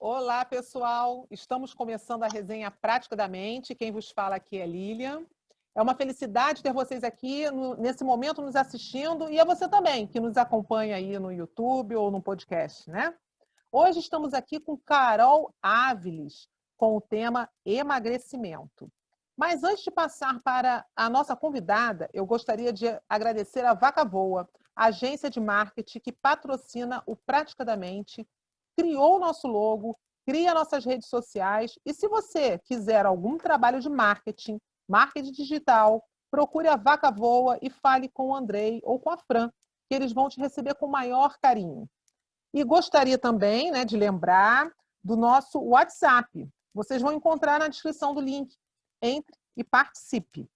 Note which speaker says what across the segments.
Speaker 1: Olá, pessoal! Estamos começando a resenha Prática da Mente. Quem vos fala aqui é Lilian. É uma felicidade ter vocês aqui nesse momento nos assistindo e a você também, que nos acompanha aí no YouTube ou no podcast, né? Hoje estamos aqui com Carol Áviles, com o tema emagrecimento. Mas antes de passar para a nossa convidada, eu gostaria de agradecer a Vaca Voa, agência de marketing que patrocina o Prática da Mente, criou o nosso logo, cria nossas redes sociais. E se você quiser algum trabalho de marketing, marketing digital, procure a Vaca Voa e fale com o Andrei ou com a Fran, que eles vão te receber com o maior carinho. E gostaria também, né, de lembrar do nosso WhatsApp. Vocês vão encontrar na descrição do link. Entre e participe.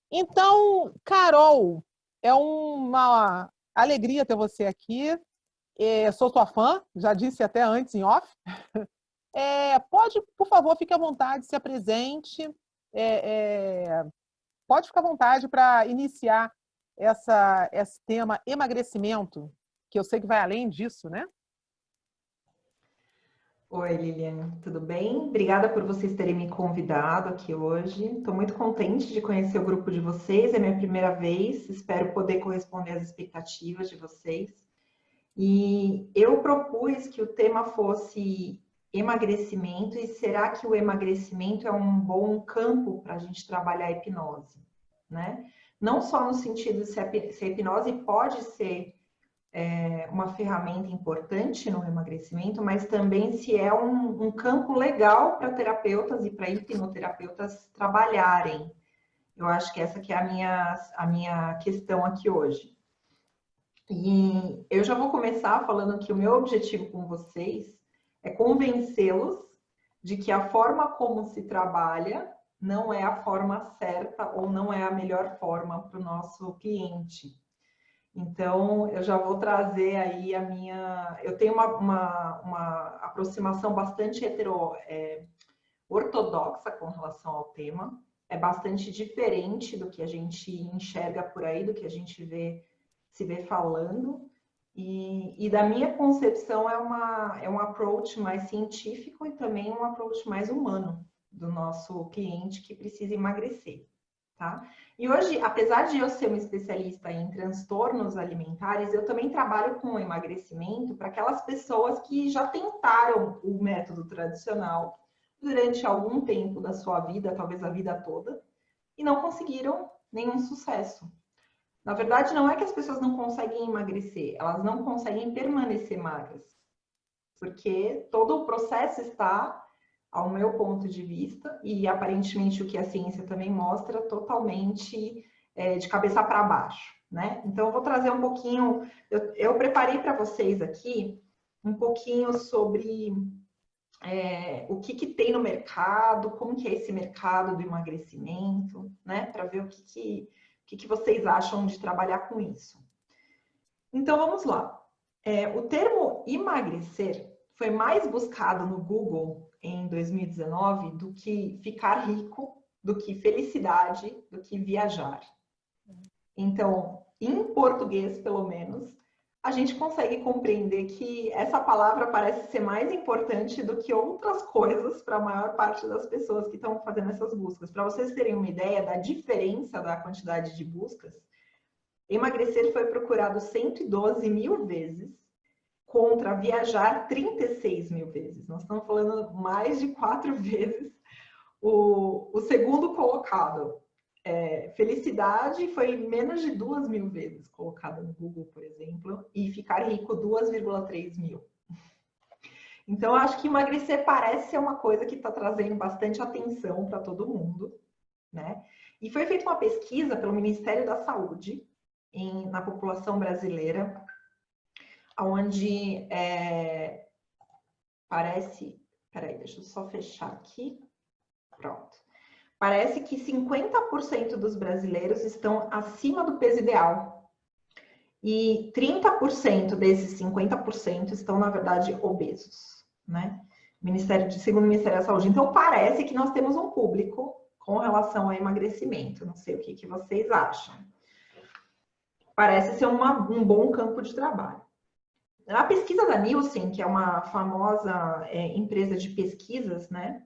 Speaker 1: Então, Carol, é uma alegria ter você aqui. Sou tua fã, já disse até antes em off. Pode, por favor, fique à vontade, se apresente. Pode ficar à vontade para iniciar esse tema emagrecimento, que eu sei que vai além disso, né?
Speaker 2: Oi, Lilian, tudo bem? Obrigada por vocês terem me convidado aqui hoje. Estou muito contente de conhecer o grupo de vocês, é minha primeira vez, espero poder corresponder às expectativas de vocês. E eu propus que o tema fosse emagrecimento, e será que o emagrecimento é um bom campo para a gente trabalhar a hipnose, né? Não só no sentido de se a hipnose pode ser uma ferramenta importante no emagrecimento, mas também se é um campo legal para terapeutas e para hipnoterapeutas trabalharem. Eu acho que essa que é a minha questão aqui hoje. E eu já vou começar falando que o meu objetivo com vocês é convencê-los de que a forma como se trabalha não é a forma certa ou não é a melhor forma para o nosso cliente. Então, eu já vou trazer aí a minha... Eu tenho uma aproximação bastante ortodoxa com relação ao tema. É bastante diferente do que a gente enxerga por aí, do que a gente se vê falando. E da minha concepção é um approach mais científico e também um approach mais humano do nosso cliente que precisa emagrecer. Tá? E hoje, apesar de eu ser uma especialista em transtornos alimentares, eu também trabalho com emagrecimento para aquelas pessoas que já tentaram o método tradicional durante algum tempo da sua vida, talvez a vida toda, e não conseguiram nenhum sucesso. Na verdade, não é que as pessoas não conseguem emagrecer, elas não conseguem permanecer magras, porque todo o processo está, ao meu ponto de vista, e aparentemente o que a ciência também mostra, totalmente de cabeça para baixo, né? Então, eu vou trazer um pouquinho, eu preparei para vocês aqui um pouquinho sobre o que tem no mercado, como que é esse mercado do emagrecimento, né? Para ver o que vocês acham de trabalhar com isso. Então, vamos lá. O termo emagrecer foi mais buscado no Google em 2019 do que ficar rico, do que felicidade, do que viajar. Então, em português, pelo menos, a gente consegue compreender que essa palavra parece ser mais importante do que outras coisas para a maior parte das pessoas que estão fazendo essas buscas. Para vocês terem uma ideia da diferença da quantidade de buscas, emagrecer foi procurado 112 mil vezes, contra viajar 36 mil vezes. Nós estamos falando mais de 4 vezes. O segundo colocado, felicidade, foi menos de 2 mil vezes colocado no Google, por exemplo, e ficar rico 2,3 mil. Então, acho que emagrecer parece ser uma coisa que está trazendo bastante atenção para todo mundo, né? E foi feita uma pesquisa pelo Ministério da Saúde na população brasileira, onde parece... Peraí, deixa eu só fechar aqui. Pronto. Parece que 50% dos brasileiros estão acima do peso ideal. E 30% desses 50% estão, na verdade, obesos, né? Segundo o Ministério da Saúde. Então, parece que nós temos um público com relação ao emagrecimento. Não sei o que vocês acham. Parece ser um bom campo de trabalho. A pesquisa da Nielsen, que é uma famosa empresa de pesquisas, né?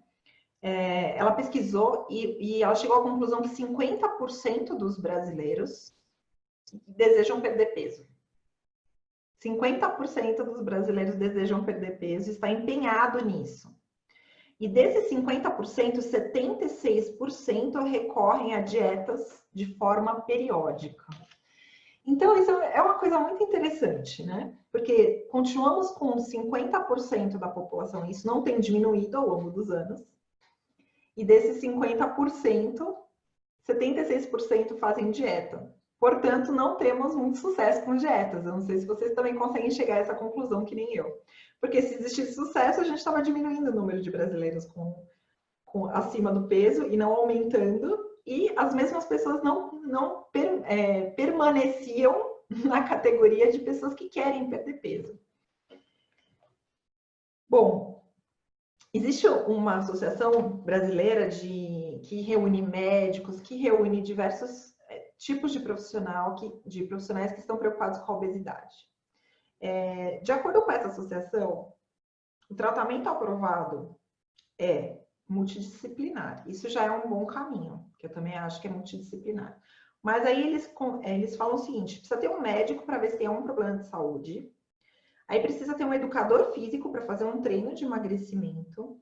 Speaker 2: Ela pesquisou e ela chegou à conclusão que 50% dos brasileiros desejam perder peso. 50% dos brasileiros desejam perder peso e está empenhado nisso. E desses 50%, 76% recorrem a dietas de forma periódica. Então, isso é uma coisa muito interessante, né? Porque continuamos com 50% da população, isso não tem diminuído ao longo dos anos. E desses 50%, 76% fazem dieta. Portanto, não temos muito sucesso com dietas. Eu não sei se vocês também conseguem chegar a essa conclusão que nem eu. Porque se existisse sucesso, a gente estava diminuindo o número de brasileiros acima do peso e não aumentando. E as mesmas pessoas não permaneciam na categoria de pessoas que querem perder peso. Bom, existe uma associação brasileira que reúne médicos, que reúne diversos tipos de profissionais que estão preocupados com a obesidade. De acordo com essa associação, o tratamento aprovado é multidisciplinar. Isso já é um bom caminho, que eu também acho que é multidisciplinar. Mas aí eles falam o seguinte, precisa ter um médico para ver se tem algum problema de saúde. Aí precisa ter um educador físico para fazer um treino de emagrecimento.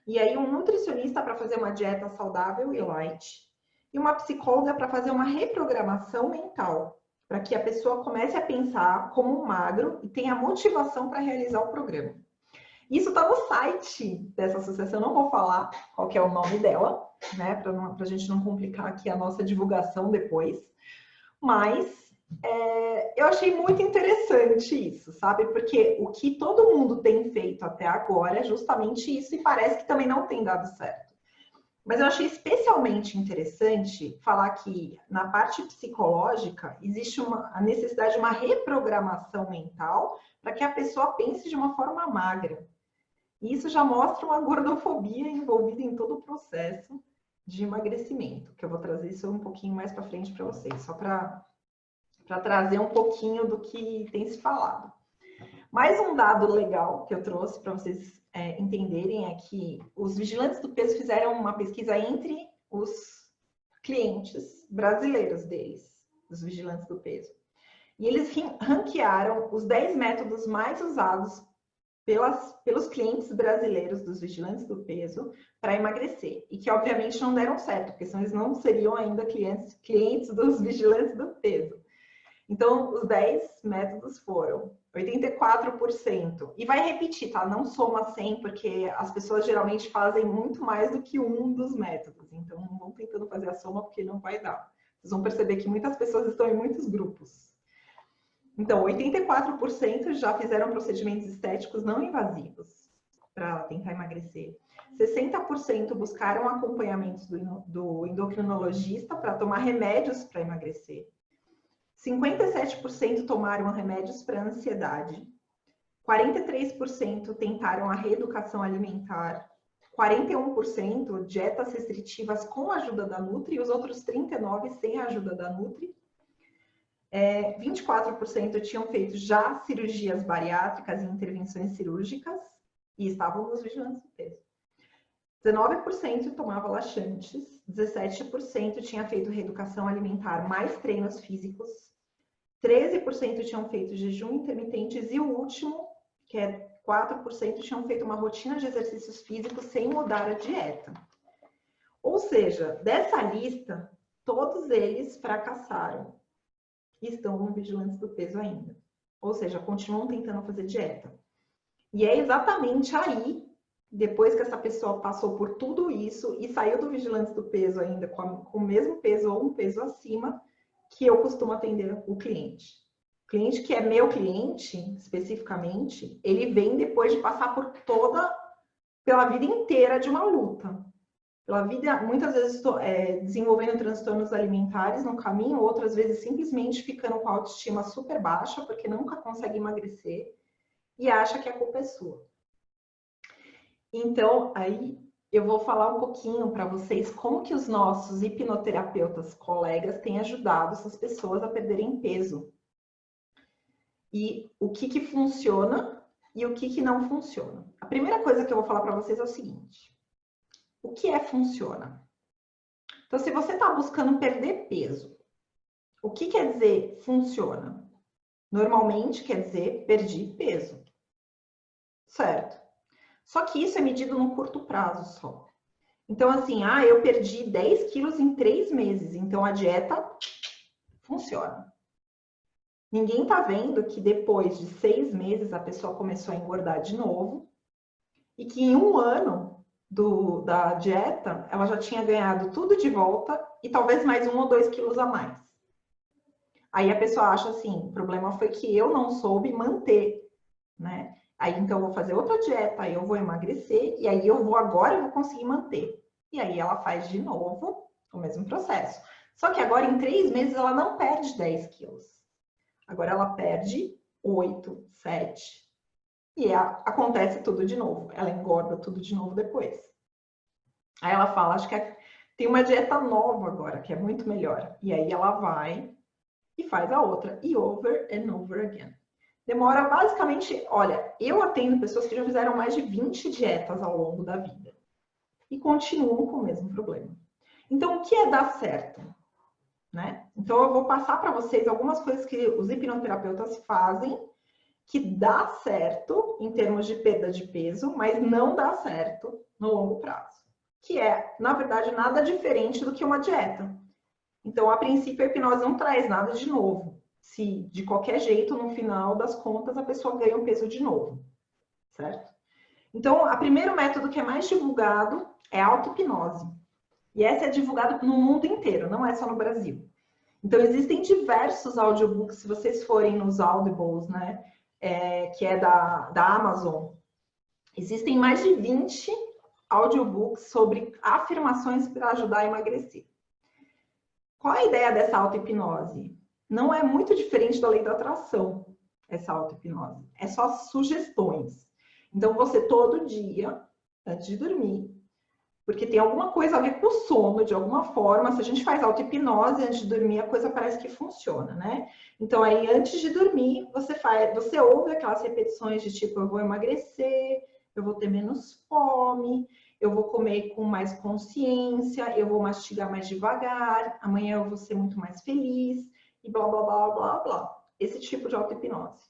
Speaker 2: E aí um nutricionista para fazer uma dieta saudável e light. E uma psicóloga para fazer uma reprogramação mental, para que a pessoa comece a pensar como um magro e tenha motivação para realizar o programa. Isso está no site dessa associação, não vou falar qual que é o nome dela, né, para a gente não complicar aqui a nossa divulgação depois, mas eu achei muito interessante isso, sabe? Porque o que todo mundo tem feito até agora é justamente isso e parece que também não tem dado certo. Mas eu achei especialmente interessante falar que na parte psicológica existe a necessidade de uma reprogramação mental para que a pessoa pense de uma forma magra. E isso já mostra uma gordofobia envolvida em todo o processo de emagrecimento, que eu vou trazer isso um pouquinho mais para frente para vocês, só para trazer um pouquinho do que tem se falado. Mais um dado legal que eu trouxe para vocês entenderem é que os vigilantes do peso fizeram uma pesquisa entre os clientes brasileiros deles, dos vigilantes do peso. E eles ranquearam os 10 métodos mais usados pelos clientes brasileiros dos vigilantes do peso para emagrecer. E que, obviamente, não deram certo, porque senão eles não seriam ainda clientes dos vigilantes do peso. Então, os 10 métodos foram 84%. E vai repetir, tá? Não soma 100, porque as pessoas geralmente fazem muito mais do que um dos métodos. Então, não vão tentando fazer a soma, porque não vai dar. Vocês vão perceber que muitas pessoas estão em muitos grupos. Então, 84% já fizeram procedimentos estéticos não invasivos para tentar emagrecer. 60% buscaram acompanhamentos do endocrinologista para tomar remédios para emagrecer. 57% tomaram remédios para ansiedade. 43% tentaram a reeducação alimentar. 41% dietas restritivas com a ajuda da Nutri e os outros 39% sem a ajuda da Nutri. 24% tinham feito já cirurgias bariátricas e intervenções cirúrgicas e estavam nos vigilantes do peso. 19% tomava laxantes, 17% tinha feito reeducação alimentar mais treinos físicos, 13% tinham feito jejum intermitentes e o último, que é 4%, tinham feito uma rotina de exercícios físicos sem mudar a dieta. Ou seja, dessa lista, todos eles fracassaram. Estão no vigilantes do peso ainda. Ou seja, continuam tentando fazer dieta. E é exatamente aí, depois que essa pessoa passou por tudo isso e saiu do vigilantes do peso ainda com o mesmo peso ou um peso acima, que eu costumo atender o cliente. O cliente que é meu cliente, especificamente, ele vem depois de passar pela vida inteira de uma luta. Pela vida, muitas vezes desenvolvendo transtornos alimentares no caminho, outras vezes simplesmente ficando com a autoestima super baixa, porque nunca consegue emagrecer e acha que a culpa é sua. Então, aí eu vou falar um pouquinho para vocês como que os nossos hipnoterapeutas colegas têm ajudado essas pessoas a perderem peso. e o que funciona e o que não funciona. A primeira coisa que eu vou falar para vocês é o seguinte: o que funciona? Então, se você está buscando perder peso, o que quer dizer funciona? Normalmente quer dizer perdi peso, certo? Só que isso é medido no curto prazo só. Então, assim, eu perdi 10 quilos em 3 meses, então a dieta funciona. Ninguém tá vendo que depois de 6 meses a pessoa começou a engordar de novo e que em 1 ano da dieta ela já tinha ganhado tudo de volta e talvez mais 1 ou 2 quilos a mais. Aí a pessoa acha assim, o problema foi que eu não soube manter, né? Aí então eu vou fazer outra dieta, aí eu vou emagrecer e aí agora eu vou conseguir manter. E aí ela faz de novo o mesmo processo. Só que agora em 3 meses ela não perde 10 quilos. Agora ela perde 8, 7. E acontece tudo de novo. Ela engorda tudo de novo depois. Aí ela fala, acho que tem uma dieta nova agora, que é muito melhor. E aí ela vai e faz a outra. E over and over again. Demora basicamente, olha, eu atendo pessoas que já fizeram mais de 20 dietas ao longo da vida. E continuam com o mesmo problema. Então, o que é dar certo? Né? Então, eu vou passar para vocês algumas coisas que os hipnoterapeutas fazem que dá certo em termos de perda de peso, mas não dá certo no longo prazo. Que é, na verdade, nada diferente do que uma dieta. Então, a princípio, a hipnose não traz nada de novo. Se de qualquer jeito, no final das contas, a pessoa ganha um peso de novo, certo? Então, o primeiro método que é mais divulgado é a auto-hipnose. E essa é divulgada no mundo inteiro, não é só no Brasil. Então, existem diversos audiobooks, se vocês forem nos Audibles, né, que é da Amazon. Existem mais de 20 audiobooks sobre afirmações para ajudar a emagrecer. Qual a ideia dessa auto-hipnose? Não é muito diferente da lei da atração, essa auto-hipnose. É só sugestões. Então, você todo dia, antes de dormir, porque tem alguma coisa a ver com o sono, de alguma forma. Se a gente faz auto-hipnose antes de dormir, a coisa parece que funciona, né? Então, aí, antes de dormir, você ouve aquelas repetições de tipo, eu vou emagrecer, eu vou ter menos fome, eu vou comer com mais consciência, eu vou mastigar mais devagar, amanhã eu vou ser muito mais feliz, e blá, blá, blá, blá, blá. Esse tipo de auto-hipnose.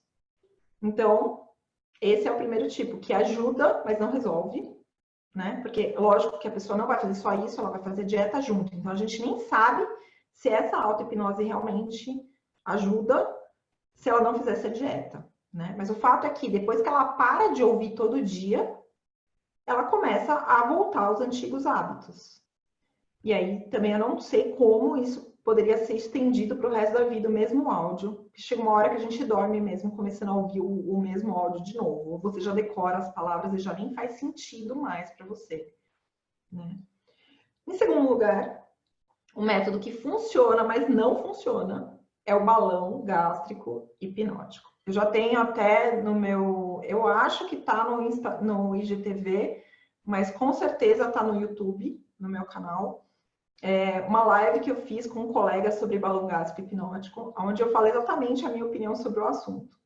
Speaker 2: Então, esse é o primeiro tipo, que ajuda, mas não resolve. Né? Porque, lógico que a pessoa não vai fazer só isso, ela vai fazer dieta junto. Então, a gente nem sabe se essa auto-hipnose realmente ajuda se ela não fizer essa dieta, né? Mas o fato é que depois que ela para de ouvir todo dia, ela começa a voltar aos antigos hábitos. E aí, também eu não sei como isso poderia ser estendido para o resto da vida, o mesmo áudio. Chega uma hora que a gente dorme mesmo, começando a ouvir o mesmo áudio de novo. Ou você já decora as palavras e já nem faz sentido mais para você. Né? Em segundo lugar, o método que funciona, mas não funciona, é o balão gástrico hipnótico. Eu já tenho até no meu... Eu acho que está no IGTV, mas com certeza está no YouTube, no meu canal. Uma live que eu fiz com um colega sobre balão gástrico hipnótico, onde eu falei exatamente a minha opinião sobre o assunto.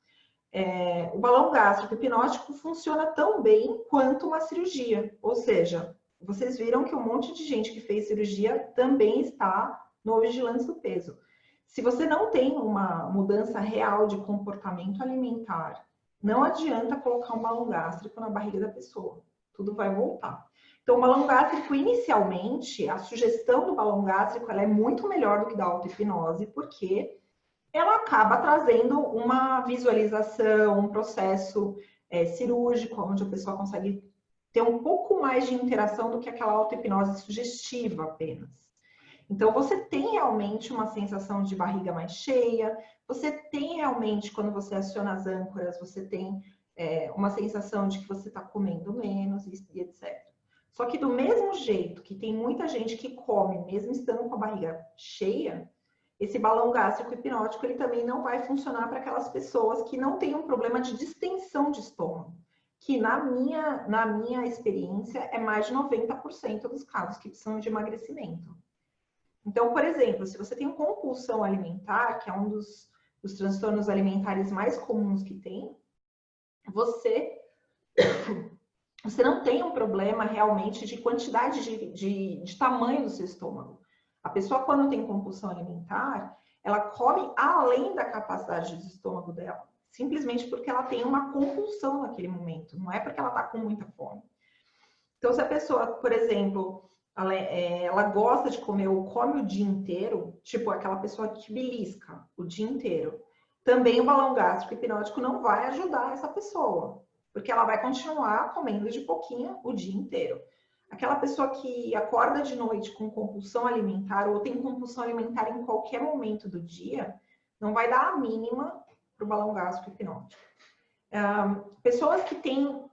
Speaker 2: O balão gástrico hipnótico funciona tão bem quanto uma cirurgia, ou seja, vocês viram que um monte de gente que fez cirurgia também está no Vigilantes do Peso. Se você não tem uma mudança real de comportamento alimentar, não adianta colocar um balão gástrico na barriga da pessoa, tudo vai voltar. Então, o balão gástrico, inicialmente, a sugestão do balão gástrico ela é muito melhor do que da auto-hipnose, porque ela acaba trazendo uma visualização, um processo cirúrgico, onde a pessoa consegue ter um pouco mais de interação do que aquela auto-hipnose sugestiva apenas. Então, você tem realmente uma sensação de barriga mais cheia, você tem realmente, quando você aciona as âncoras, você tem uma sensação de que você está comendo menos e etc. Só que do mesmo jeito que tem muita gente que come, mesmo estando com a barriga cheia, esse balão gástrico hipnótico ele também não vai funcionar para aquelas pessoas que não têm um problema de distensão de estômago, que na minha experiência é mais de 90% dos casos que precisam de emagrecimento. Então, por exemplo, se você tem compulsão alimentar, que é um dos dos transtornos alimentares mais comuns que tem, você não tem um problema realmente de quantidade de tamanho do seu estômago. A pessoa, quando tem compulsão alimentar, ela come além da capacidade do estômago dela, simplesmente porque ela tem uma compulsão naquele momento, não é porque ela está com muita fome. Então, se a pessoa, por exemplo, ela gosta de comer ou come o dia inteiro, tipo aquela pessoa que belisca o dia inteiro, também o balão gástrico hipnótico não vai ajudar essa pessoa, porque ela vai continuar comendo de pouquinho o dia inteiro. Aquela pessoa que acorda de noite com compulsão alimentar ou tem compulsão alimentar em qualquer momento do dia, não vai dar a mínima para o balão gástrico hipnótico. Pessoas que têm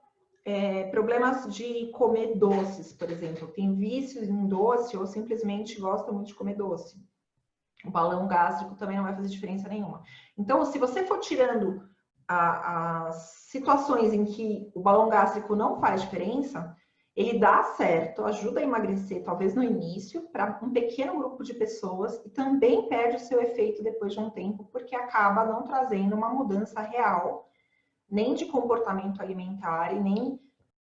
Speaker 2: problemas de comer doces, por exemplo, tem vícios em doce ou simplesmente gostam muito de comer doce. O balão gástrico também não vai fazer diferença nenhuma. Então, se você for tirando as situações em que o balão gástrico não faz diferença, ele dá certo, ajuda a emagrecer, talvez no início, para um pequeno grupo de pessoas e também perde o seu efeito depois de um tempo, porque acaba não trazendo uma mudança real, nem de comportamento alimentar e nem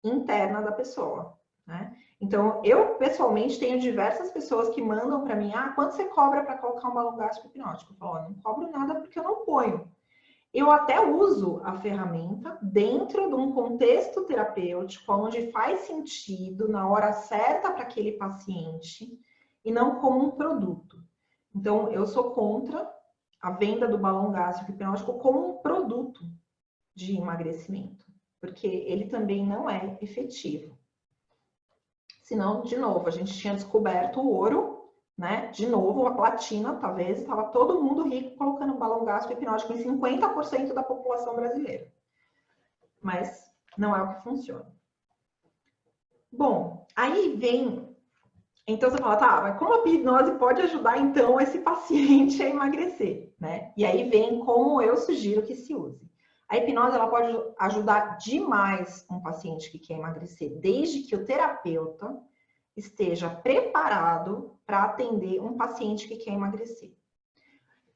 Speaker 2: interna da pessoa, né? Então, eu pessoalmente tenho diversas pessoas que mandam para mim, quanto você cobra para colocar um balão gástrico hipnótico? Eu falo, não cobro nada porque eu não ponho. Eu até uso a ferramenta dentro de um contexto terapêutico, onde faz sentido na hora certa para aquele paciente e não como um produto. Então, eu sou contra a venda do balão gástrico hipnótico como um produto de emagrecimento, porque ele também não é efetivo. Senão, de novo, a gente tinha descoberto o ouro, né? De novo, a platina, talvez, estava todo mundo rico colocando balão gástrico hipnótico em 50% da população brasileira. Mas não é o que funciona. Bom, aí vem... Então você fala, tá, mas como a hipnose pode ajudar, então, esse paciente a emagrecer, né? E aí vem como eu sugiro que se use. A hipnose, ela pode ajudar demais um paciente que quer emagrecer, desde que o terapeuta esteja preparado para atender um paciente que quer emagrecer.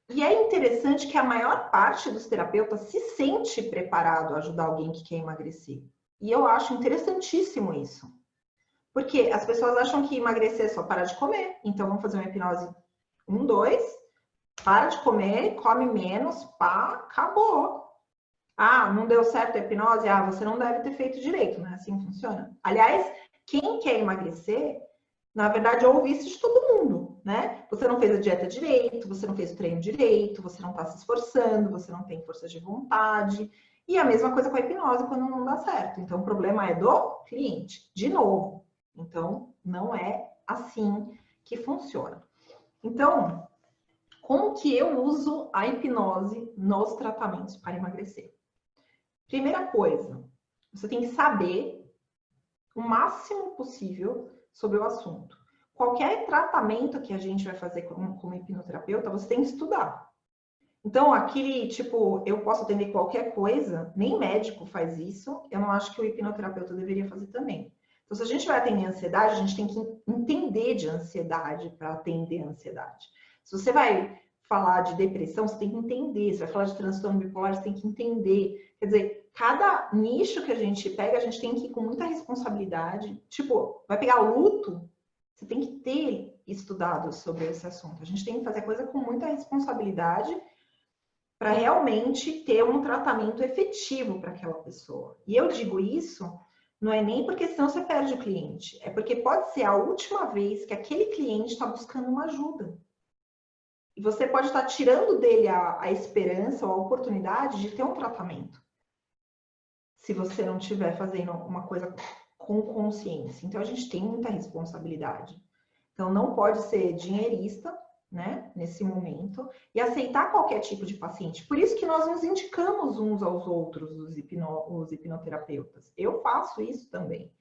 Speaker 2: E é interessante que a maior parte dos terapeutas se sente preparado a ajudar alguém que quer emagrecer. E eu acho interessantíssimo isso. Porque as pessoas acham que emagrecer é só parar de comer. Então, vamos fazer uma hipnose 1, 2, para de comer, come menos, pá, acabou. Não deu certo a hipnose? Você não deve ter feito direito, né? Assim funciona. Aliás, quem quer emagrecer, na verdade, ouve isso de todo mundo, né? Você não fez a dieta direito, você não fez o treino direito, você não está se esforçando, você não tem força de vontade. E a mesma coisa com a hipnose quando não dá certo. Então, o problema é do cliente, de novo. Então, não é assim que funciona. Então, como que eu uso a hipnose nos tratamentos para emagrecer? Primeira coisa, você tem que saber o máximo possível sobre o assunto. Qualquer tratamento que a gente vai fazer como hipnoterapeuta, você tem que estudar. Então, aquele tipo, eu posso atender qualquer coisa, nem médico faz isso, eu não acho que o hipnoterapeuta deveria fazer também. Então, se a gente vai atender ansiedade, a gente tem que entender de ansiedade para atender a ansiedade. Se você vai falar de depressão, você tem que entender. Se vai falar de transtorno bipolar, você tem que entender. Quer dizer, cada nicho que a gente pega, a gente tem que ir com muita responsabilidade. Tipo, vai pegar luto, você tem que ter estudado sobre esse assunto. A gente tem que fazer a coisa com muita responsabilidade para realmente ter um tratamento efetivo para aquela pessoa. E eu digo isso, não é nem porque senão você perde o cliente, é porque pode ser a última vez que aquele cliente está buscando uma ajuda. E você pode estar tirando dele a esperança ou a oportunidade de ter um tratamento. Se você não estiver fazendo uma coisa com consciência. Então, a gente tem muita responsabilidade. Então, não pode ser dinheirista, né, nesse momento, e aceitar qualquer tipo de paciente. Por isso que nós nos indicamos uns aos outros, os hipnoterapeutas. Eu faço isso também.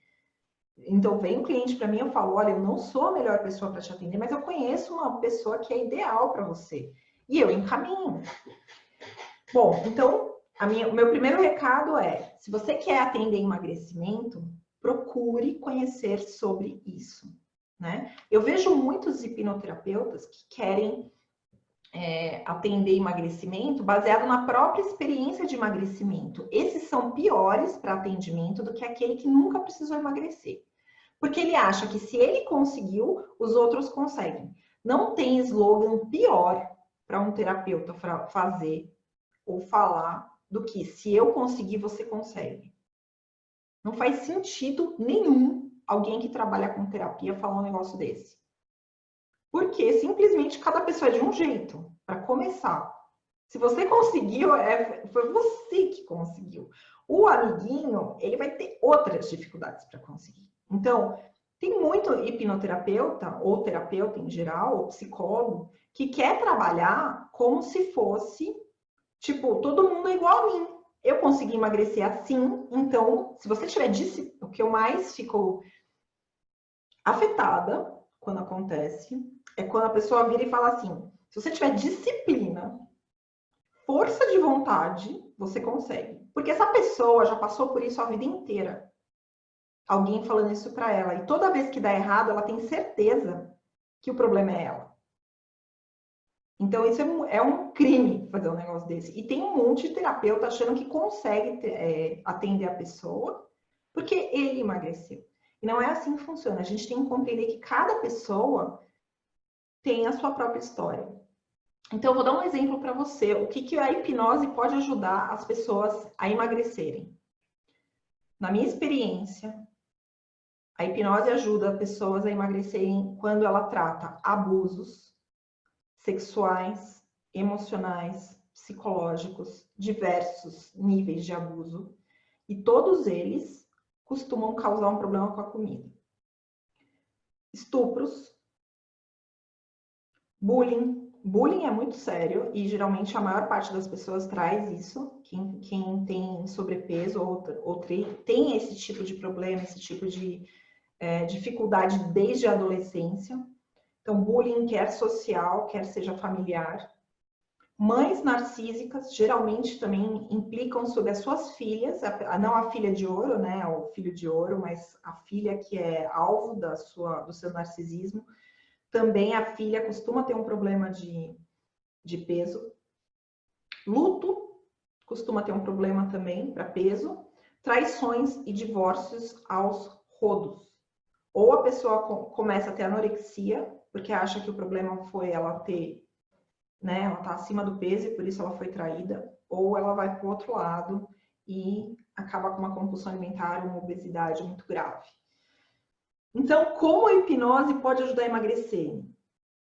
Speaker 2: Então, vem um cliente para mim, eu falo, olha, eu não sou a melhor pessoa para te atender, mas eu conheço uma pessoa que é ideal para você. E eu encaminho. Bom, então, o meu primeiro recado é, se você quer atender emagrecimento, procure conhecer sobre isso, né? Eu vejo muitos hipnoterapeutas que querem atender emagrecimento baseado na própria experiência de emagrecimento. Esses são piores para atendimento do que aquele que nunca precisou emagrecer. Porque ele acha que se ele conseguiu, os outros conseguem. Não tem slogan pior para um terapeuta fazer ou falar do que se eu conseguir, você consegue. Não faz sentido nenhum alguém que trabalha com terapia falar um negócio desse. Porque simplesmente cada pessoa é de um jeito, para começar. Se você conseguiu, foi você que conseguiu. O amiguinho, ele vai ter outras dificuldades para conseguir. Então, tem muito hipnoterapeuta, ou terapeuta em geral, ou psicólogo, que quer trabalhar como se fosse, tipo, todo mundo é igual a mim. Eu consegui emagrecer assim, então, se você tiver o que eu mais fico afetada quando acontece, é quando a pessoa vira e fala assim, se você tiver disciplina, força de vontade, você consegue. Porque essa pessoa já passou por isso a vida inteira. Alguém falando isso para ela. E toda vez que dá errado, ela tem certeza que o problema é ela. Então, isso é um crime fazer um negócio desse. E tem um monte de terapeuta achando que consegue atender a pessoa porque ele emagreceu. E não é assim que funciona. A gente tem que compreender que cada pessoa tem a sua própria história. Então, eu vou dar um exemplo para você. O que a hipnose pode ajudar as pessoas a emagrecerem. Na minha experiência, a hipnose ajuda pessoas a emagrecerem quando ela trata abusos sexuais, emocionais, psicológicos, diversos níveis de abuso. E todos eles costumam causar um problema com a comida. Estupros, bullying. Bullying é muito sério e geralmente a maior parte das pessoas traz isso. Quem tem sobrepeso ou tem esse tipo de problema, esse tipo de dificuldade desde a adolescência. Então, bullying quer social, quer seja familiar. Mães narcísicas geralmente também implicam sobre as suas filhas, não a filha de ouro, né, o filho de ouro, mas a filha que é alvo do seu narcisismo. Também a filha costuma ter um problema de peso. Luto costuma ter um problema também para peso. Traições e divórcios aos rodos. Ou a pessoa começa a ter anorexia, porque acha que o problema foi ela ter, né, ela tá acima do peso e por isso ela foi traída, ou ela vai para o outro lado e acaba com uma compulsão alimentar, uma obesidade muito grave. Então, como a hipnose pode ajudar a emagrecer?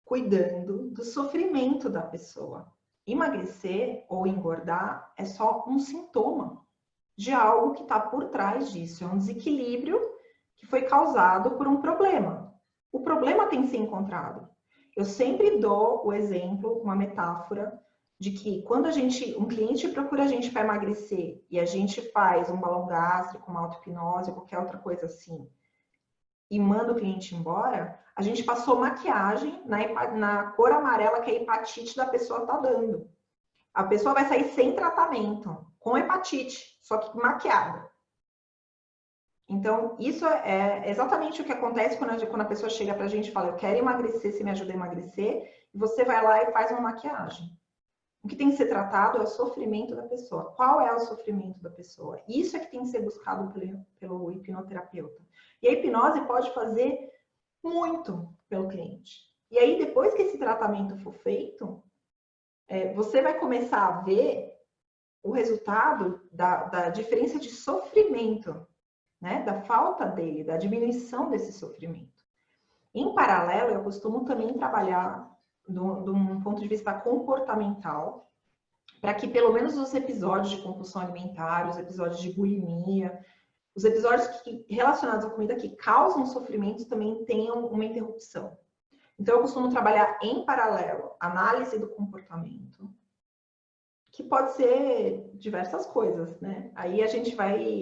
Speaker 2: Cuidando do sofrimento da pessoa. Emagrecer ou engordar é só um sintoma de algo que está por trás disso, é um desequilíbrio que foi causado por um problema. O problema tem que ser encontrado. Eu sempre dou o exemplo, uma metáfora, de que quando um cliente procura a gente para emagrecer e a gente faz um balão gástrico, uma auto-hipnose ou qualquer outra coisa assim, e manda o cliente embora, a gente passou maquiagem na cor amarela que a hepatite da pessoa está dando. A pessoa vai sair sem tratamento, com hepatite, só que maquiada. Então, isso é exatamente o que acontece quando a pessoa chega pra gente e fala, eu quero emagrecer, você me ajuda a emagrecer, e você vai lá e faz uma maquiagem. O que tem que ser tratado é o sofrimento da pessoa. Qual é o sofrimento da pessoa? Isso é que tem que ser buscado pelo hipnoterapeuta. E a hipnose pode fazer muito pelo cliente. E aí, depois que esse tratamento for feito, você vai começar a ver o resultado da diferença de sofrimento, né? Da falta dele, da diminuição desse sofrimento. Em paralelo, eu costumo também trabalhar de um ponto de vista comportamental, para que pelo menos os episódios de compulsão alimentar, os episódios de bulimia, os episódios relacionados à comida que causam sofrimento também tenham uma interrupção. Então, eu costumo trabalhar em paralelo análise do comportamento, que pode ser diversas coisas, né? Aí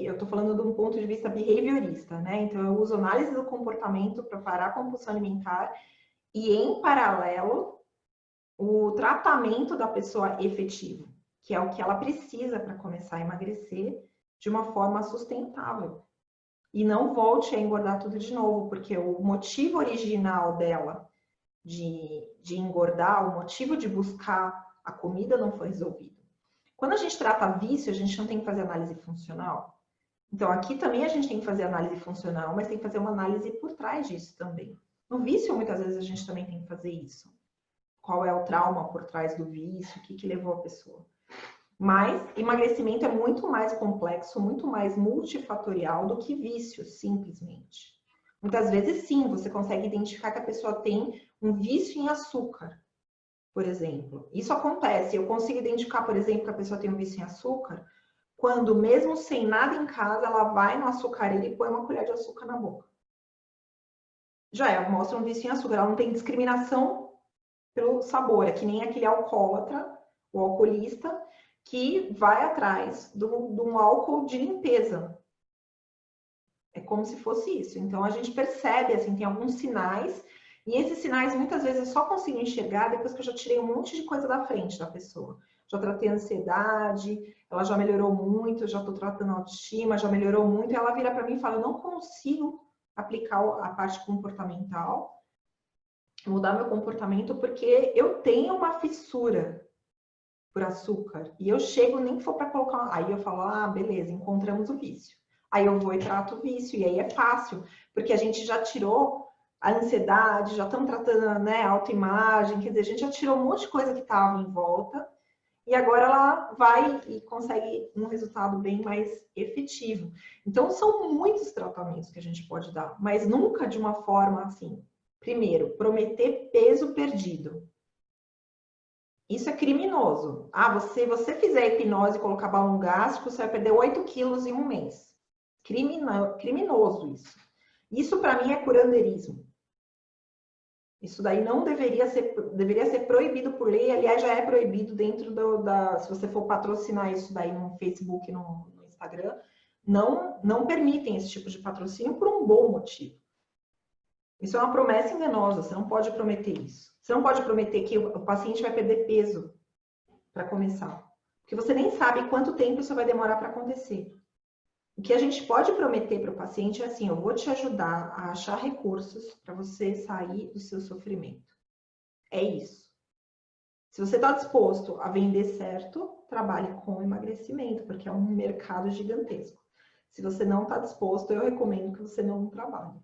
Speaker 2: eu tô falando de um ponto de vista behaviorista, né? Então, eu uso análise do comportamento para parar a compulsão alimentar e, em paralelo, o tratamento da pessoa efetivo, que é o que ela precisa para começar a emagrecer de uma forma sustentável. E não volte a engordar tudo de novo, porque o motivo original dela de engordar, o motivo de buscar a comida não foi resolvido. Quando a gente trata vício, a gente não tem que fazer análise funcional. Então, aqui também a gente tem que fazer análise funcional, mas tem que fazer uma análise por trás disso também. No vício, muitas vezes, a gente também tem que fazer isso. Qual é o trauma por trás do vício, o que levou a pessoa. Mas emagrecimento é muito mais complexo, muito mais multifatorial do que vício, simplesmente. Muitas vezes, sim, você consegue identificar que a pessoa tem um vício em açúcar, por exemplo. Isso acontece. Eu consigo identificar, por exemplo, que a pessoa tem um vício em açúcar quando, mesmo sem nada em casa, ela vai no açucareiro e põe uma colher de açúcar na boca. Já mostra um vício em açúcar. Ela não tem discriminação pelo sabor. É que nem aquele alcoólatra, o alcoolista, que vai atrás de um álcool de limpeza. É como se fosse isso. Então, a gente percebe, assim, tem alguns sinais, e esses sinais, muitas vezes, eu só consigo enxergar depois que eu já tirei um monte de coisa da frente da pessoa. Já tratei a ansiedade, ela já melhorou muito, eu já estou tratando a autoestima, já melhorou muito, e ela vira para mim e fala, eu não consigo aplicar a parte comportamental, mudar meu comportamento, porque eu tenho uma fissura por açúcar. E eu chego, nem que for para colocar... Aí eu falo, ah, beleza, encontramos o vício. Aí eu vou e trato o vício, e aí é fácil, porque a gente já tirou a ansiedade, já estamos tratando, né, a autoimagem, quer dizer, a gente já tirou um monte de coisa que estava em volta, e agora ela vai e consegue um resultado bem mais efetivo. Então, são muitos tratamentos que a gente pode dar, mas nunca de uma forma assim. Primeiro, prometer peso perdido. Isso é criminoso. Ah, você fizer hipnose e colocar balão gástrico, você vai perder 8 quilos em um mês. Criminoso isso. Isso, para mim, é curandeirismo. Isso daí não deveria ser proibido por lei. Aliás, já é proibido dentro se você for patrocinar isso daí no Facebook, no Instagram, não permitem esse tipo de patrocínio por um bom motivo. Isso é uma promessa enganosa, você não pode prometer isso. Você não pode prometer que o paciente vai perder peso para começar. Porque você nem sabe quanto tempo isso vai demorar para acontecer. O que a gente pode prometer para o paciente é assim, eu vou te ajudar a achar recursos para você sair do seu sofrimento. É isso. Se você está disposto a vender certo, trabalhe com emagrecimento, porque é um mercado gigantesco. Se você não está disposto, eu recomendo que você não trabalhe.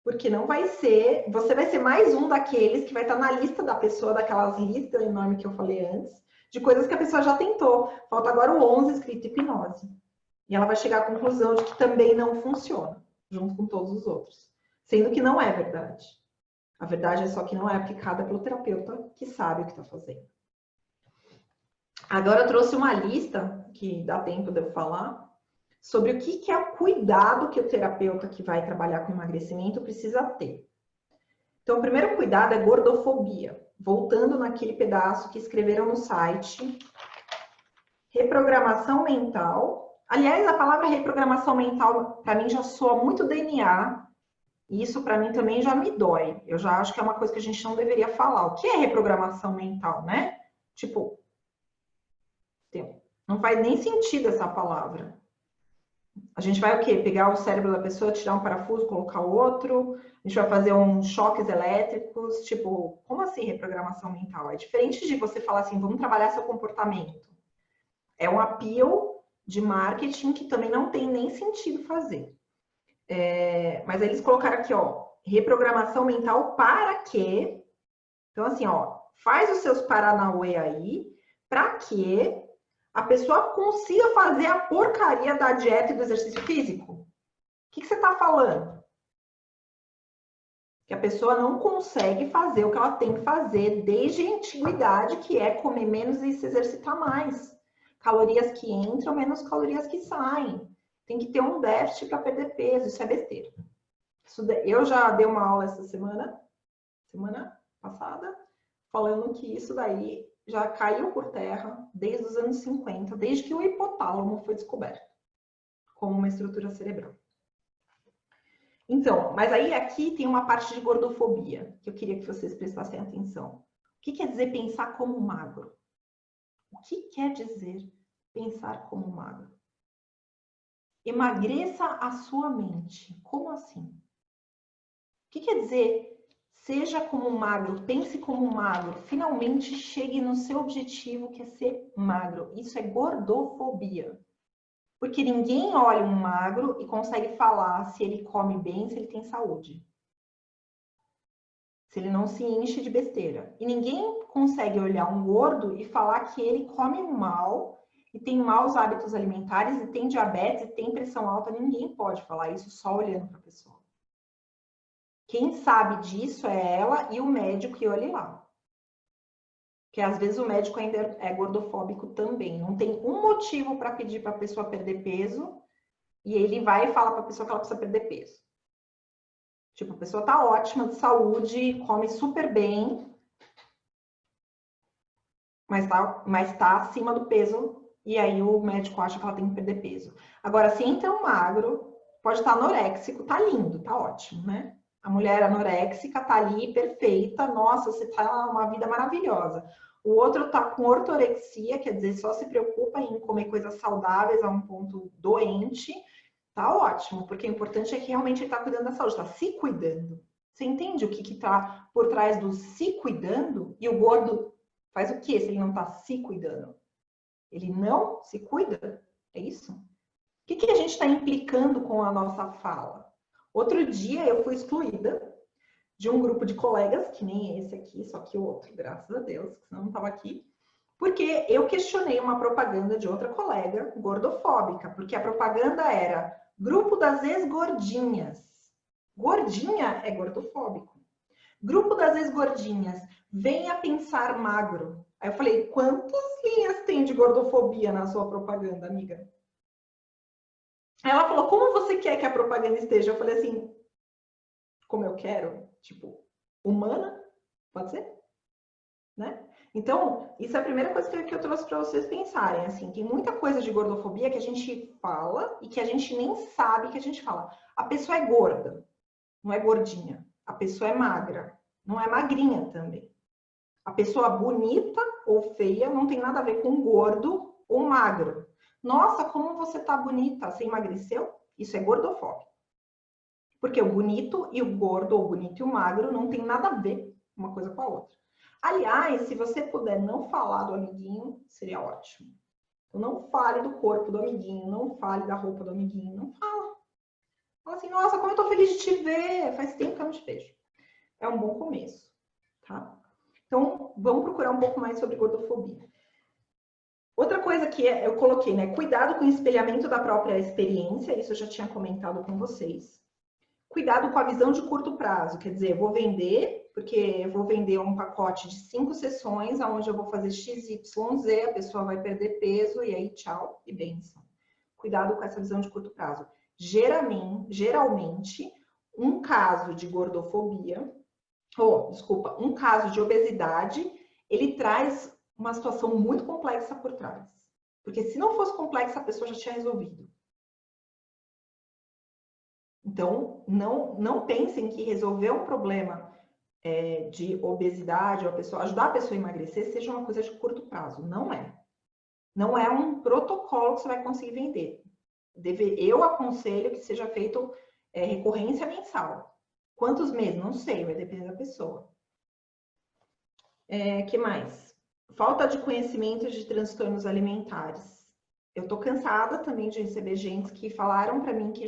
Speaker 2: Porque não vai ser, você vai ser mais um daqueles que vai estar na lista da pessoa, daquelas listas enormes que eu falei antes, de coisas que a pessoa já tentou. Falta agora o 11 escrito hipnose. E ela vai chegar à conclusão de que também não funciona, junto com todos os outros. Sendo que não é verdade. A verdade é só que não é aplicada pelo terapeuta que sabe o que está fazendo. Agora eu trouxe uma lista, que dá tempo de eu falar, sobre o que é o cuidado que o terapeuta que vai trabalhar com emagrecimento precisa ter. Então, o primeiro cuidado é gordofobia. Voltando naquele pedaço que escreveram no site, reprogramação mental. Aliás, a palavra reprogramação mental, para mim, já soa muito DNA. E isso, para mim, também já me dói. Eu já acho que é uma coisa que a gente não deveria falar. O que é reprogramação mental, né? Tipo, não faz nem sentido essa palavra. A gente vai o quê? Pegar o cérebro da pessoa, tirar um parafuso, colocar outro. A gente vai fazer uns choques elétricos. Tipo, como assim reprogramação mental? É diferente de você falar assim, vamos trabalhar seu comportamento. É um appeal de marketing que também não tem nem sentido fazer. Mas eles colocaram aqui, ó, reprogramação mental para quê? Então, assim, ó, faz os seus paranauê aí, para que a pessoa consiga fazer a porcaria da dieta e do exercício físico. O que você está falando? Que a pessoa não consegue fazer o que ela tem que fazer desde a antiguidade, que é comer menos e se exercitar mais. Calorias que entram, menos calorias que saem. Tem que ter um déficit para perder peso, isso é besteira. Eu já dei uma aula essa semana passada, falando que isso daí já caiu por terra desde os anos 50, desde que o hipotálamo foi descoberto como uma estrutura cerebral. Então, mas aí aqui tem uma parte de gordofobia, que eu queria que vocês prestassem atenção. O que quer dizer pensar como magro? O que quer dizer pensar como magro? Emagreça a sua mente. Como assim? O que quer dizer seja como magro, pense como magro, finalmente chegue no seu objetivo, que é ser magro. Isso é gordofobia. Porque ninguém olha um magro e consegue falar se ele come bem, se ele tem saúde. Se ele não se enche de besteira. E ninguém consegue olhar um gordo e falar que ele come mal e tem maus hábitos alimentares e tem diabetes e tem pressão alta. Ninguém pode falar isso só olhando para a pessoa. Quem sabe disso é ela e o médico, e olhe lá. Porque às vezes o médico ainda é gordofóbico também. Não tem um motivo para pedir para a pessoa perder peso e ele vai e fala para a pessoa que ela precisa perder peso. Tipo, a pessoa tá ótima de saúde, come super bem, mas tá acima do peso e aí o médico acha que ela tem que perder peso. Agora, se entra um magro, pode estar anoréxico, tá lindo, tá ótimo, né? A mulher anoréxica tá ali perfeita, nossa, você tá uma vida maravilhosa. O outro tá com ortorexia, quer dizer, só se preocupa em comer coisas saudáveis a um ponto doente. Tá ótimo, porque o importante é que realmente ele tá cuidando da saúde, tá se cuidando. Você entende o que tá por trás do se cuidando? E o gordo faz o quê se ele não tá se cuidando? Ele não se cuida? É isso? O que a gente está implicando com a nossa fala? Outro dia eu fui excluída de um grupo de colegas, que nem esse aqui, só que o outro, graças a Deus, que senão não estava aqui, porque eu questionei uma propaganda de outra colega gordofóbica, porque a propaganda era grupo das ex-gordinhas. Gordinha é gordofóbico. Grupo das ex-gordinhas, venha pensar magro. Aí eu falei, quantas linhas tem de gordofobia na sua propaganda, amiga? Aí ela falou, como você quer que a propaganda esteja? Eu falei assim, como eu quero? Tipo, humana? Pode ser? Né? Então, isso é a primeira coisa que eu trouxe para vocês pensarem. Assim, tem muita coisa de gordofobia que a gente fala e que a gente nem sabe que a gente fala. A pessoa é gorda, não é gordinha. A pessoa é magra, não é magrinha também. A pessoa bonita ou feia não tem nada a ver com gordo ou magro. Nossa, como você tá bonita, você emagreceu? Isso é gordofóbico. Porque o bonito e o gordo, ou o bonito e o magro, não tem nada a ver uma coisa com a outra. Aliás, se você puder não falar do amiguinho, seria ótimo. Então, não fale do corpo do amiguinho, não fale da roupa do amiguinho, não fala. Fala assim, nossa, como eu tô feliz de te ver, faz tempo que eu não te vejo. É um bom começo, tá? Então, vamos procurar um pouco mais sobre gordofobia. Outra coisa que eu coloquei, né? Cuidado com o espelhamento da própria experiência, isso eu já tinha comentado com vocês. Cuidado com a visão de curto prazo, quer dizer, eu vou vender, porque eu vou vender um pacote de 5 sessões, onde eu vou fazer XYZ, a pessoa vai perder peso, e aí tchau e bênção. Cuidado com essa visão de curto prazo. Geralmente, um caso de gordofobia, um caso de obesidade, ele traz uma situação muito complexa por trás. Porque se não fosse complexa, a pessoa já tinha resolvido. Então, não pensem que resolver um problema de obesidade, ou ajudar a pessoa a emagrecer, seja uma coisa de curto prazo. Não é. Não é um protocolo que você vai conseguir vender. Eu aconselho que seja feito recorrência mensal. Quantos meses? Não sei, vai depender da pessoa. Que mais? Falta de conhecimento de transtornos alimentares. Eu tô cansada também de receber gente que falaram para mim que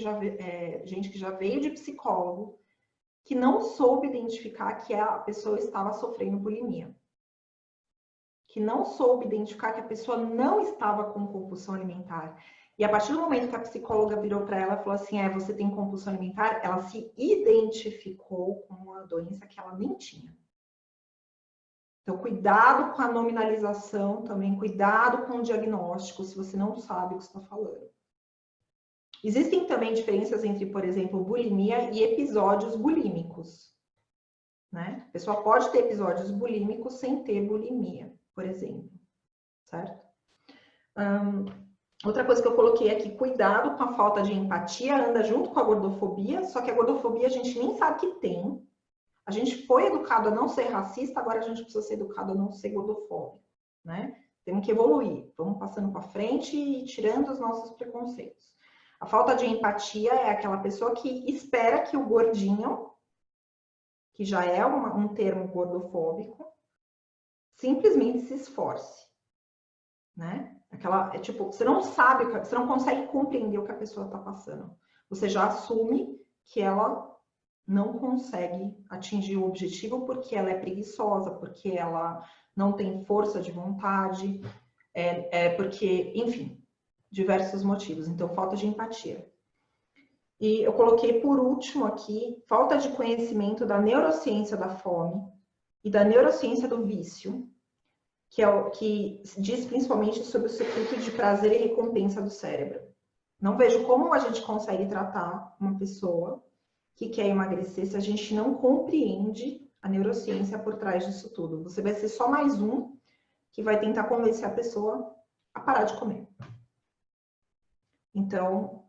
Speaker 2: gente que já veio de psicólogo, que não soube identificar que a pessoa estava sofrendo bulimia. Que não soube identificar que a pessoa não estava com compulsão alimentar. E a partir do momento que a psicóloga virou para ela e falou assim, você tem compulsão alimentar, ela se identificou com uma doença que ela nem tinha. Então, cuidado com a nominalização também, cuidado com o diagnóstico, se você não sabe o que está falando. Existem também diferenças entre, por exemplo, bulimia e episódios bulímicos, né? A pessoa pode ter episódios bulímicos sem ter bulimia, por exemplo, certo? Outra coisa que eu coloquei aqui, cuidado com a falta de empatia, anda junto com a gordofobia, só que a gordofobia a gente nem sabe que tem. A gente foi educado a não ser racista, agora a gente precisa ser educado a não ser gordofóbico, né? Temos que evoluir, vamos passando para frente e tirando os nossos preconceitos. A falta de empatia é aquela pessoa que espera que o gordinho, que já é um termo gordofóbico, simplesmente se esforce, né? Tipo, você não sabe, você não consegue compreender o que a pessoa está passando. Você já assume que ela não consegue atingir o objetivo porque ela é preguiçosa, porque ela não tem força de vontade, porque, enfim, diversos motivos. Então, falta de empatia. E eu coloquei por último aqui, falta de conhecimento da neurociência da fome e da neurociência do vício, que diz principalmente sobre o circuito de prazer e recompensa do cérebro. Não vejo como a gente consegue tratar uma pessoa que quer emagrecer se a gente não compreende a neurociência por trás disso tudo. Você vai ser só mais um que vai tentar convencer a pessoa a parar de comer. Então,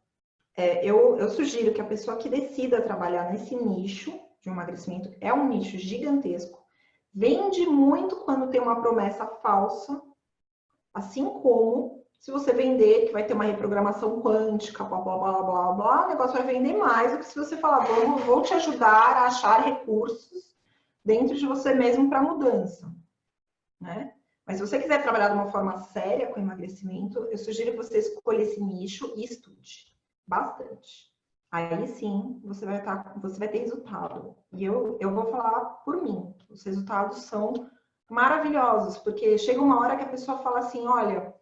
Speaker 2: eu sugiro que a pessoa que decida trabalhar nesse nicho de emagrecimento, é um nicho gigantesco, vende muito quando tem uma promessa falsa, assim como se você vender que vai ter uma reprogramação quântica, blá, blá, blá, blá, blá, o negócio vai vender mais do que se você falar, vou te ajudar a achar recursos dentro de você mesmo para mudança, né? Mas se você quiser trabalhar de uma forma séria com emagrecimento, eu sugiro que você escolha esse nicho e estude bastante. Aí sim, você vai ter resultado. E eu vou falar por mim, os resultados são maravilhosos, porque chega uma hora que a pessoa fala assim, olha,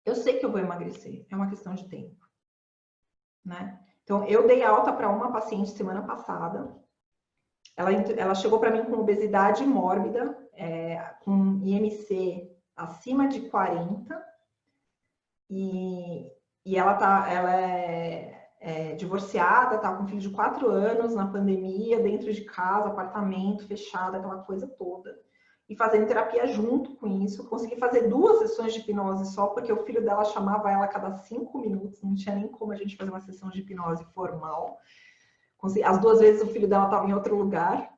Speaker 2: eu sei que eu vou emagrecer, é uma questão de tempo, né? Então, eu dei alta para uma paciente semana passada, ela chegou para mim com obesidade mórbida, com IMC acima de 40, e ela é divorciada, tá com um filho de 4 anos, na pandemia, dentro de casa, apartamento, fechado, aquela coisa toda. E fazendo terapia junto com isso. Consegui fazer 2 sessões de hipnose só, porque o filho dela chamava ela a cada 5 minutos, não tinha nem como a gente fazer uma sessão de hipnose formal. As 2 vezes o filho dela estava em outro lugar.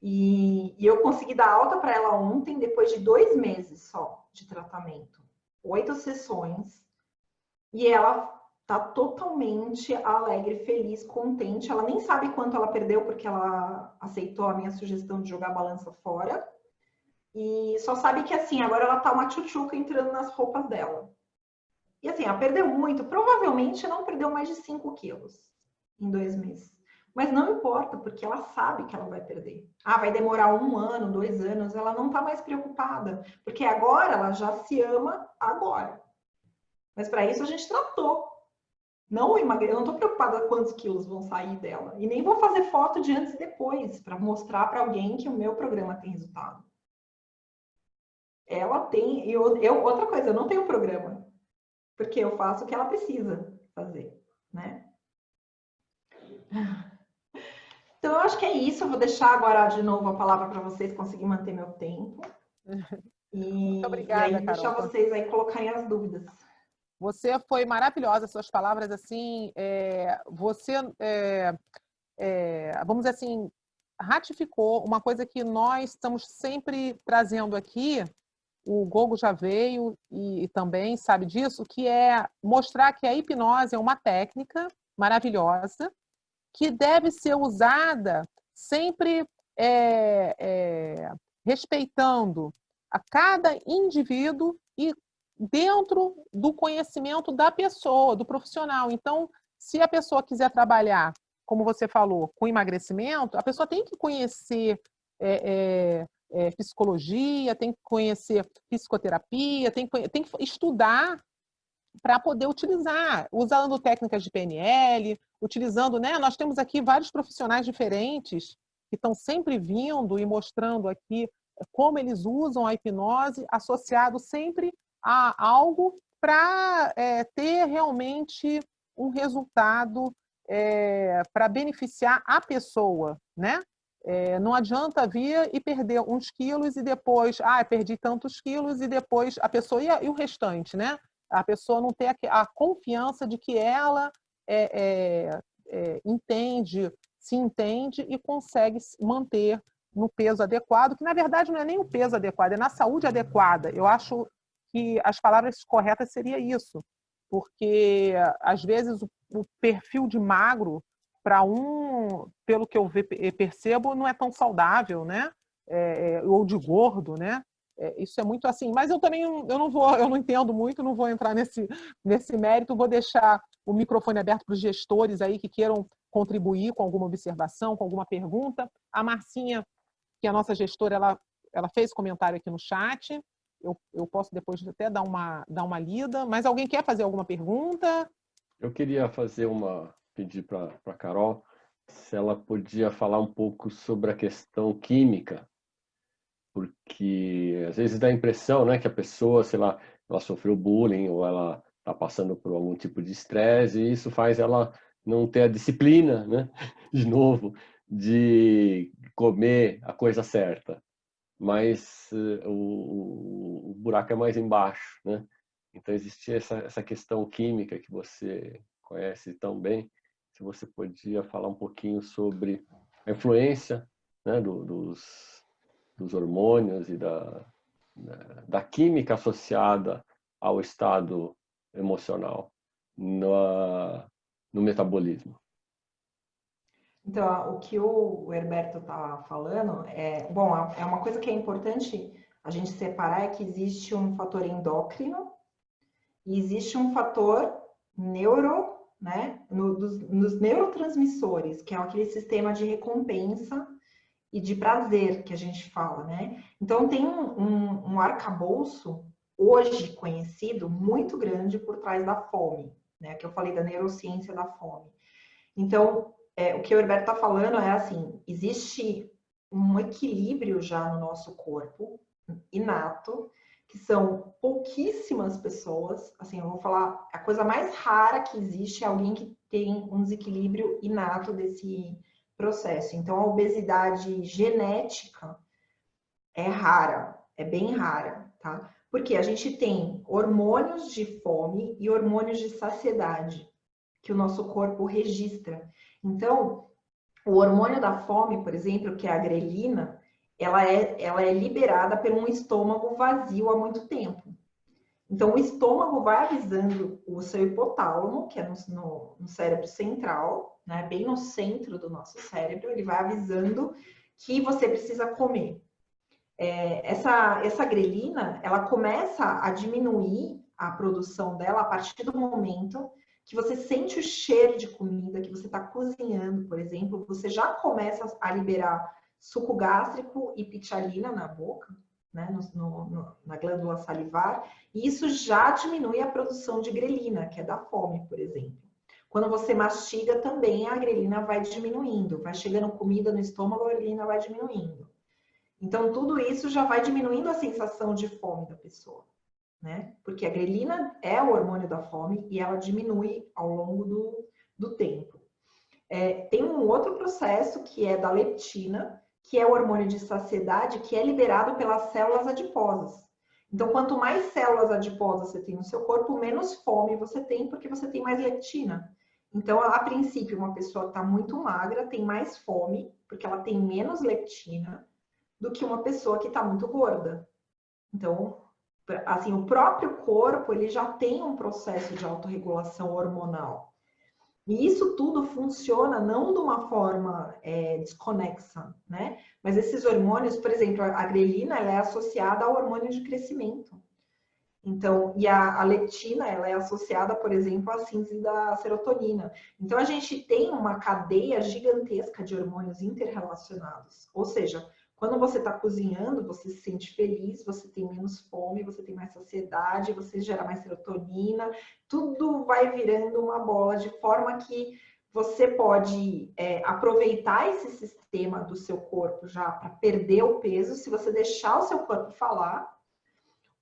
Speaker 2: E eu consegui dar alta para ela ontem, depois de 2 meses só de tratamento. 8 sessões. E ela tá totalmente alegre, feliz, contente. Ela nem sabe quanto ela perdeu, porque ela aceitou a minha sugestão de jogar a balança fora. E só sabe que, assim, agora ela tá uma tchutchuca entrando nas roupas dela. E, assim, ela perdeu muito. Provavelmente não perdeu mais de 5 quilos em 2 meses. Mas não importa, porque ela sabe que ela vai perder. Ah, vai demorar 1 ano, 2 anos. Ela não tá mais preocupada. Porque agora ela já se ama agora. Mas para isso a gente tratou. Não emagrecer, eu não estou preocupada quantos quilos vão sair dela. E nem vou fazer foto de antes e depois, para mostrar para alguém que o meu programa tem resultado. Ela tem. Outra coisa, eu não tenho programa. Porque eu faço o que ela precisa fazer, né? Então, eu acho que é isso. Eu vou deixar agora de novo a palavra para vocês conseguirem manter meu tempo.
Speaker 1: Muito obrigada,
Speaker 2: e aí,
Speaker 1: Carol.
Speaker 2: deixar vocês aí colocarem as dúvidas.
Speaker 1: Você foi maravilhosa, suas palavras assim, vamos dizer assim, ratificou uma coisa que nós estamos sempre trazendo aqui, o Gogo já veio e também sabe disso, que é mostrar que a hipnose é uma técnica maravilhosa que deve ser usada sempre respeitando a cada indivíduo e dentro do conhecimento da pessoa, do profissional. Então, se a pessoa quiser trabalhar, como você falou, com emagrecimento, a pessoa tem que conhecer psicologia, tem que conhecer psicoterapia, tem que estudar para poder utilizar, usando técnicas de PNL, utilizando, né? Nós temos aqui vários profissionais diferentes que estão sempre vindo e mostrando aqui como eles usam a hipnose associado sempre a algo para ter realmente um resultado para beneficiar a pessoa, né? Não adianta vir e perder uns quilos e depois, perdi tantos quilos e depois a pessoa e o restante, né? A pessoa não ter a confiança de que ela se entende e consegue manter no peso adequado, que na verdade não é nem o peso adequado, é na saúde adequada. Eu acho que as palavras corretas seria isso, porque às vezes o perfil de magro para pelo que eu percebo, não é tão saudável, né? Ou de gordo, né? Isso é muito assim. Mas eu também eu não entendo muito, não vou entrar nesse mérito, vou deixar o microfone aberto para os gestores aí que queiram contribuir com alguma observação, com alguma pergunta. A Marcinha, que é a nossa gestora, ela fez comentário aqui no chat. Eu posso depois até dar uma lida. Mas alguém quer fazer alguma pergunta?
Speaker 3: Eu queria pedir para a Carol se ela podia falar um pouco sobre a questão química, porque às vezes dá a impressão, né, que a pessoa, sei lá, ela sofreu bullying ou ela está passando por algum tipo de estresse e isso faz ela não ter a disciplina, né, de novo, de comer a coisa certa. Mas o buraco é mais embaixo, né? Então existia essa questão química que você conhece tão bem. Se você podia falar um pouquinho sobre a influência, né, dos hormônios e da química associada ao estado emocional no metabolismo.
Speaker 2: Então, o que o Herberto está falando bom, é uma coisa que é importante a gente separar, é que existe um fator endócrino e existe um fator né, nos neurotransmissores, que é aquele sistema de recompensa e de prazer que a gente fala, né? Então, tem um arcabouço hoje conhecido muito grande por trás da fome, né? Que eu falei da neurociência da fome. Então, o que o Herberto está falando é assim, existe um equilíbrio já no nosso corpo, inato, que são pouquíssimas pessoas, assim, eu vou falar, a coisa mais rara que existe é alguém que tem um desequilíbrio inato desse processo. Então, a obesidade genética é rara, é bem rara, tá? Porque a gente tem hormônios de fome e hormônios de saciedade que o nosso corpo registra. Então, o hormônio da fome, por exemplo, que é a grelina, ela é liberada por um estômago vazio há muito tempo. Então, o estômago vai avisando o seu hipotálamo, que é no cérebro central, né, bem no centro do nosso cérebro, ele vai avisando que você precisa comer. Essa grelina, ela começa a diminuir a produção dela a partir do momento que você sente o cheiro de comida, que você está cozinhando, por exemplo, você já começa a liberar suco gástrico e pitialina na boca, né, na glândula salivar, e isso já diminui a produção de grelina, que é da fome, por exemplo. Quando você mastiga também, a grelina vai diminuindo, vai chegando comida no estômago, a grelina vai diminuindo. Então, tudo isso já vai diminuindo a sensação de fome da pessoa, né? Porque a grelina é o hormônio da fome e ela diminui ao longo do tempo. Tem um outro processo que é da leptina, que é o hormônio de saciedade, que é liberado pelas células adiposas. Então, quanto mais células adiposas você tem no seu corpo, menos fome você tem, porque você tem mais leptina. Então, a princípio, uma pessoa que está muito magra tem mais fome, porque ela tem menos leptina, do que uma pessoa que está muito gorda. Então, assim, o próprio corpo, ele já tem um processo de autorregulação hormonal. E isso tudo funciona não de uma forma desconexa, né? Mas esses hormônios, por exemplo, a grelina, ela é associada ao hormônio de crescimento. Então, e a leptina, ela é associada, por exemplo, à síntese da serotonina. Então, a gente tem uma cadeia gigantesca de hormônios interrelacionados. Ou seja, quando você está cozinhando, você se sente feliz, você tem menos fome, você tem mais saciedade, você gera mais serotonina, tudo vai virando uma bola de forma que você pode aproveitar esse sistema do seu corpo já para perder o peso, se você deixar o seu corpo falar,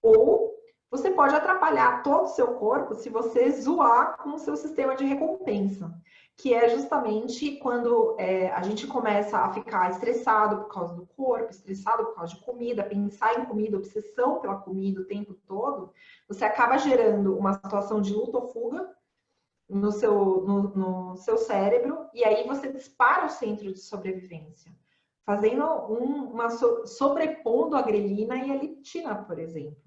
Speaker 2: ou você pode atrapalhar todo o seu corpo se você zoar com o seu sistema de recompensa, que é justamente quando a gente começa a ficar estressado por causa do corpo, estressado por causa de comida, pensar em comida, obsessão pela comida o tempo todo, você acaba gerando uma situação de luta ou fuga no seu cérebro, e aí você dispara o centro de sobrevivência, fazendo sobrepondo a grelina e a leptina, por exemplo.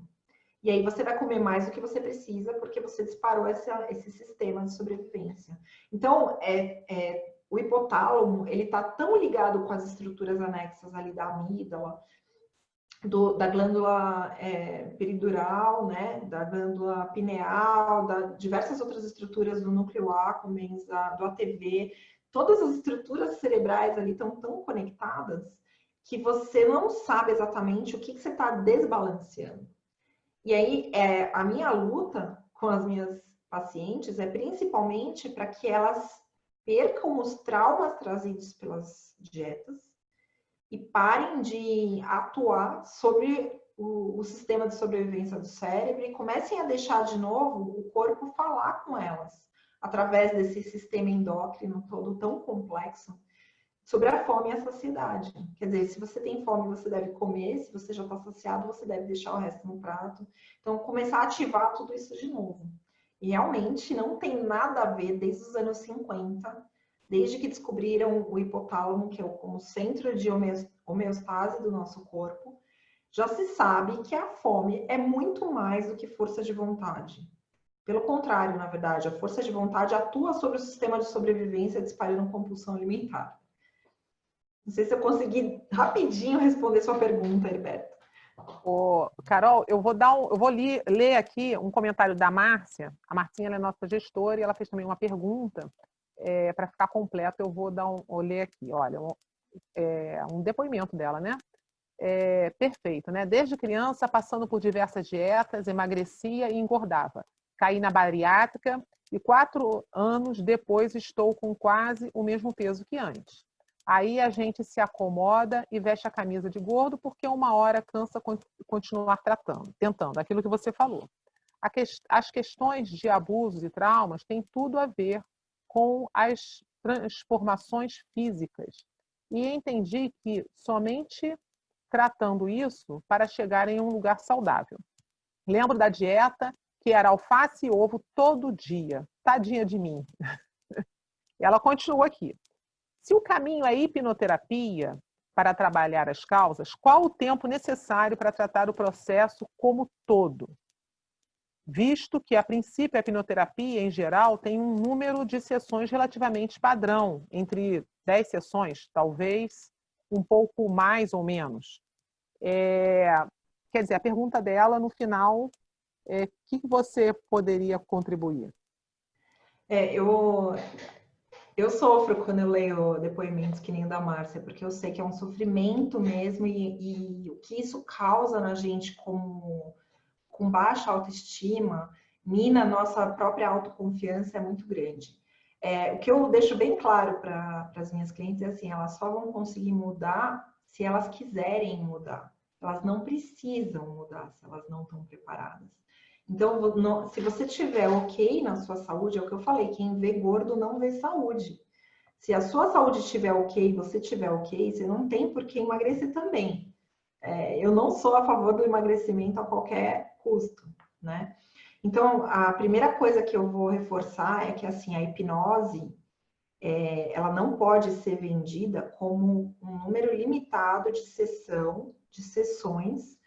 Speaker 2: E aí você vai comer mais do que você precisa, porque você disparou esse sistema de sobrevivência. Então, o hipotálamo, ele está tão ligado com as estruturas anexas ali da amígdala, da glândula peridural, né, da glândula pineal, da diversas outras estruturas do núcleo accumbens, do ATV, todas as estruturas cerebrais ali estão tão conectadas que você não sabe exatamente o que você está desbalanceando. E aí, a minha luta com as minhas pacientes é principalmente para que elas percam os traumas trazidos pelas dietas e parem de atuar sobre o sistema de sobrevivência do cérebro e comecem a deixar de novo o corpo falar com elas, através desse sistema endócrino todo tão complexo, sobre a fome e a saciedade. Quer dizer, se você tem fome, você deve comer, se você já está saciado, você deve deixar o resto no prato. Então, começar a ativar tudo isso de novo. E realmente não tem nada a ver desde os anos 50, desde que descobriram o hipotálamo, que é como centro de homeostase do nosso corpo, já se sabe que a fome é muito mais do que força de vontade. Pelo contrário, na verdade, a força de vontade atua sobre o sistema de sobrevivência, disparando compulsão alimentar. Não sei se eu consegui rapidinho responder sua pergunta, Heriberto.
Speaker 1: Carol, eu vou ler aqui um comentário da Márcia. A Marcinha, ela é nossa gestora e ela fez também uma pergunta. Para ficar completo, eu vou ler aqui. Olha, um depoimento dela, né? Perfeito, né? Desde criança, passando por diversas dietas, emagrecia e engordava. Caí na bariátrica e 4 anos depois estou com quase o mesmo peso que antes. Aí a gente se acomoda e veste a camisa de gordo porque uma hora cansa continuar tentando, aquilo que você falou. As questões de abusos e traumas têm tudo a ver com as transformações físicas. E entendi que somente tratando isso para chegar em um lugar saudável. Lembro da dieta que era alface e ovo todo dia. Tadinha de mim. Ela continua aqui. Se o caminho é hipnoterapia para trabalhar as causas, qual o tempo necessário para tratar o processo como todo? Visto que, a princípio, a hipnoterapia, em geral, tem um número de sessões relativamente padrão, entre 10 sessões, talvez um pouco mais ou menos. Quer dizer, a pergunta dela, no final, o que você poderia contribuir?
Speaker 2: Eu sofro quando eu leio depoimentos que nem o da Márcia, porque eu sei que é um sofrimento mesmo e o que isso causa na gente com baixa autoestima, mina nossa própria autoconfiança é muito grande. O que eu deixo bem claro para as minhas clientes é assim, elas só vão conseguir mudar se elas quiserem mudar. Elas não precisam mudar se elas não estão preparadas. Então, se você tiver ok na sua saúde, é o que eu falei, quem vê gordo não vê saúde. Se a sua saúde estiver ok, você estiver ok, você não tem por que emagrecer também. Eu não sou a favor do emagrecimento a qualquer custo, né? Então, a primeira coisa que eu vou reforçar é que, assim, a hipnose, ela não pode ser vendida como um número limitado de sessões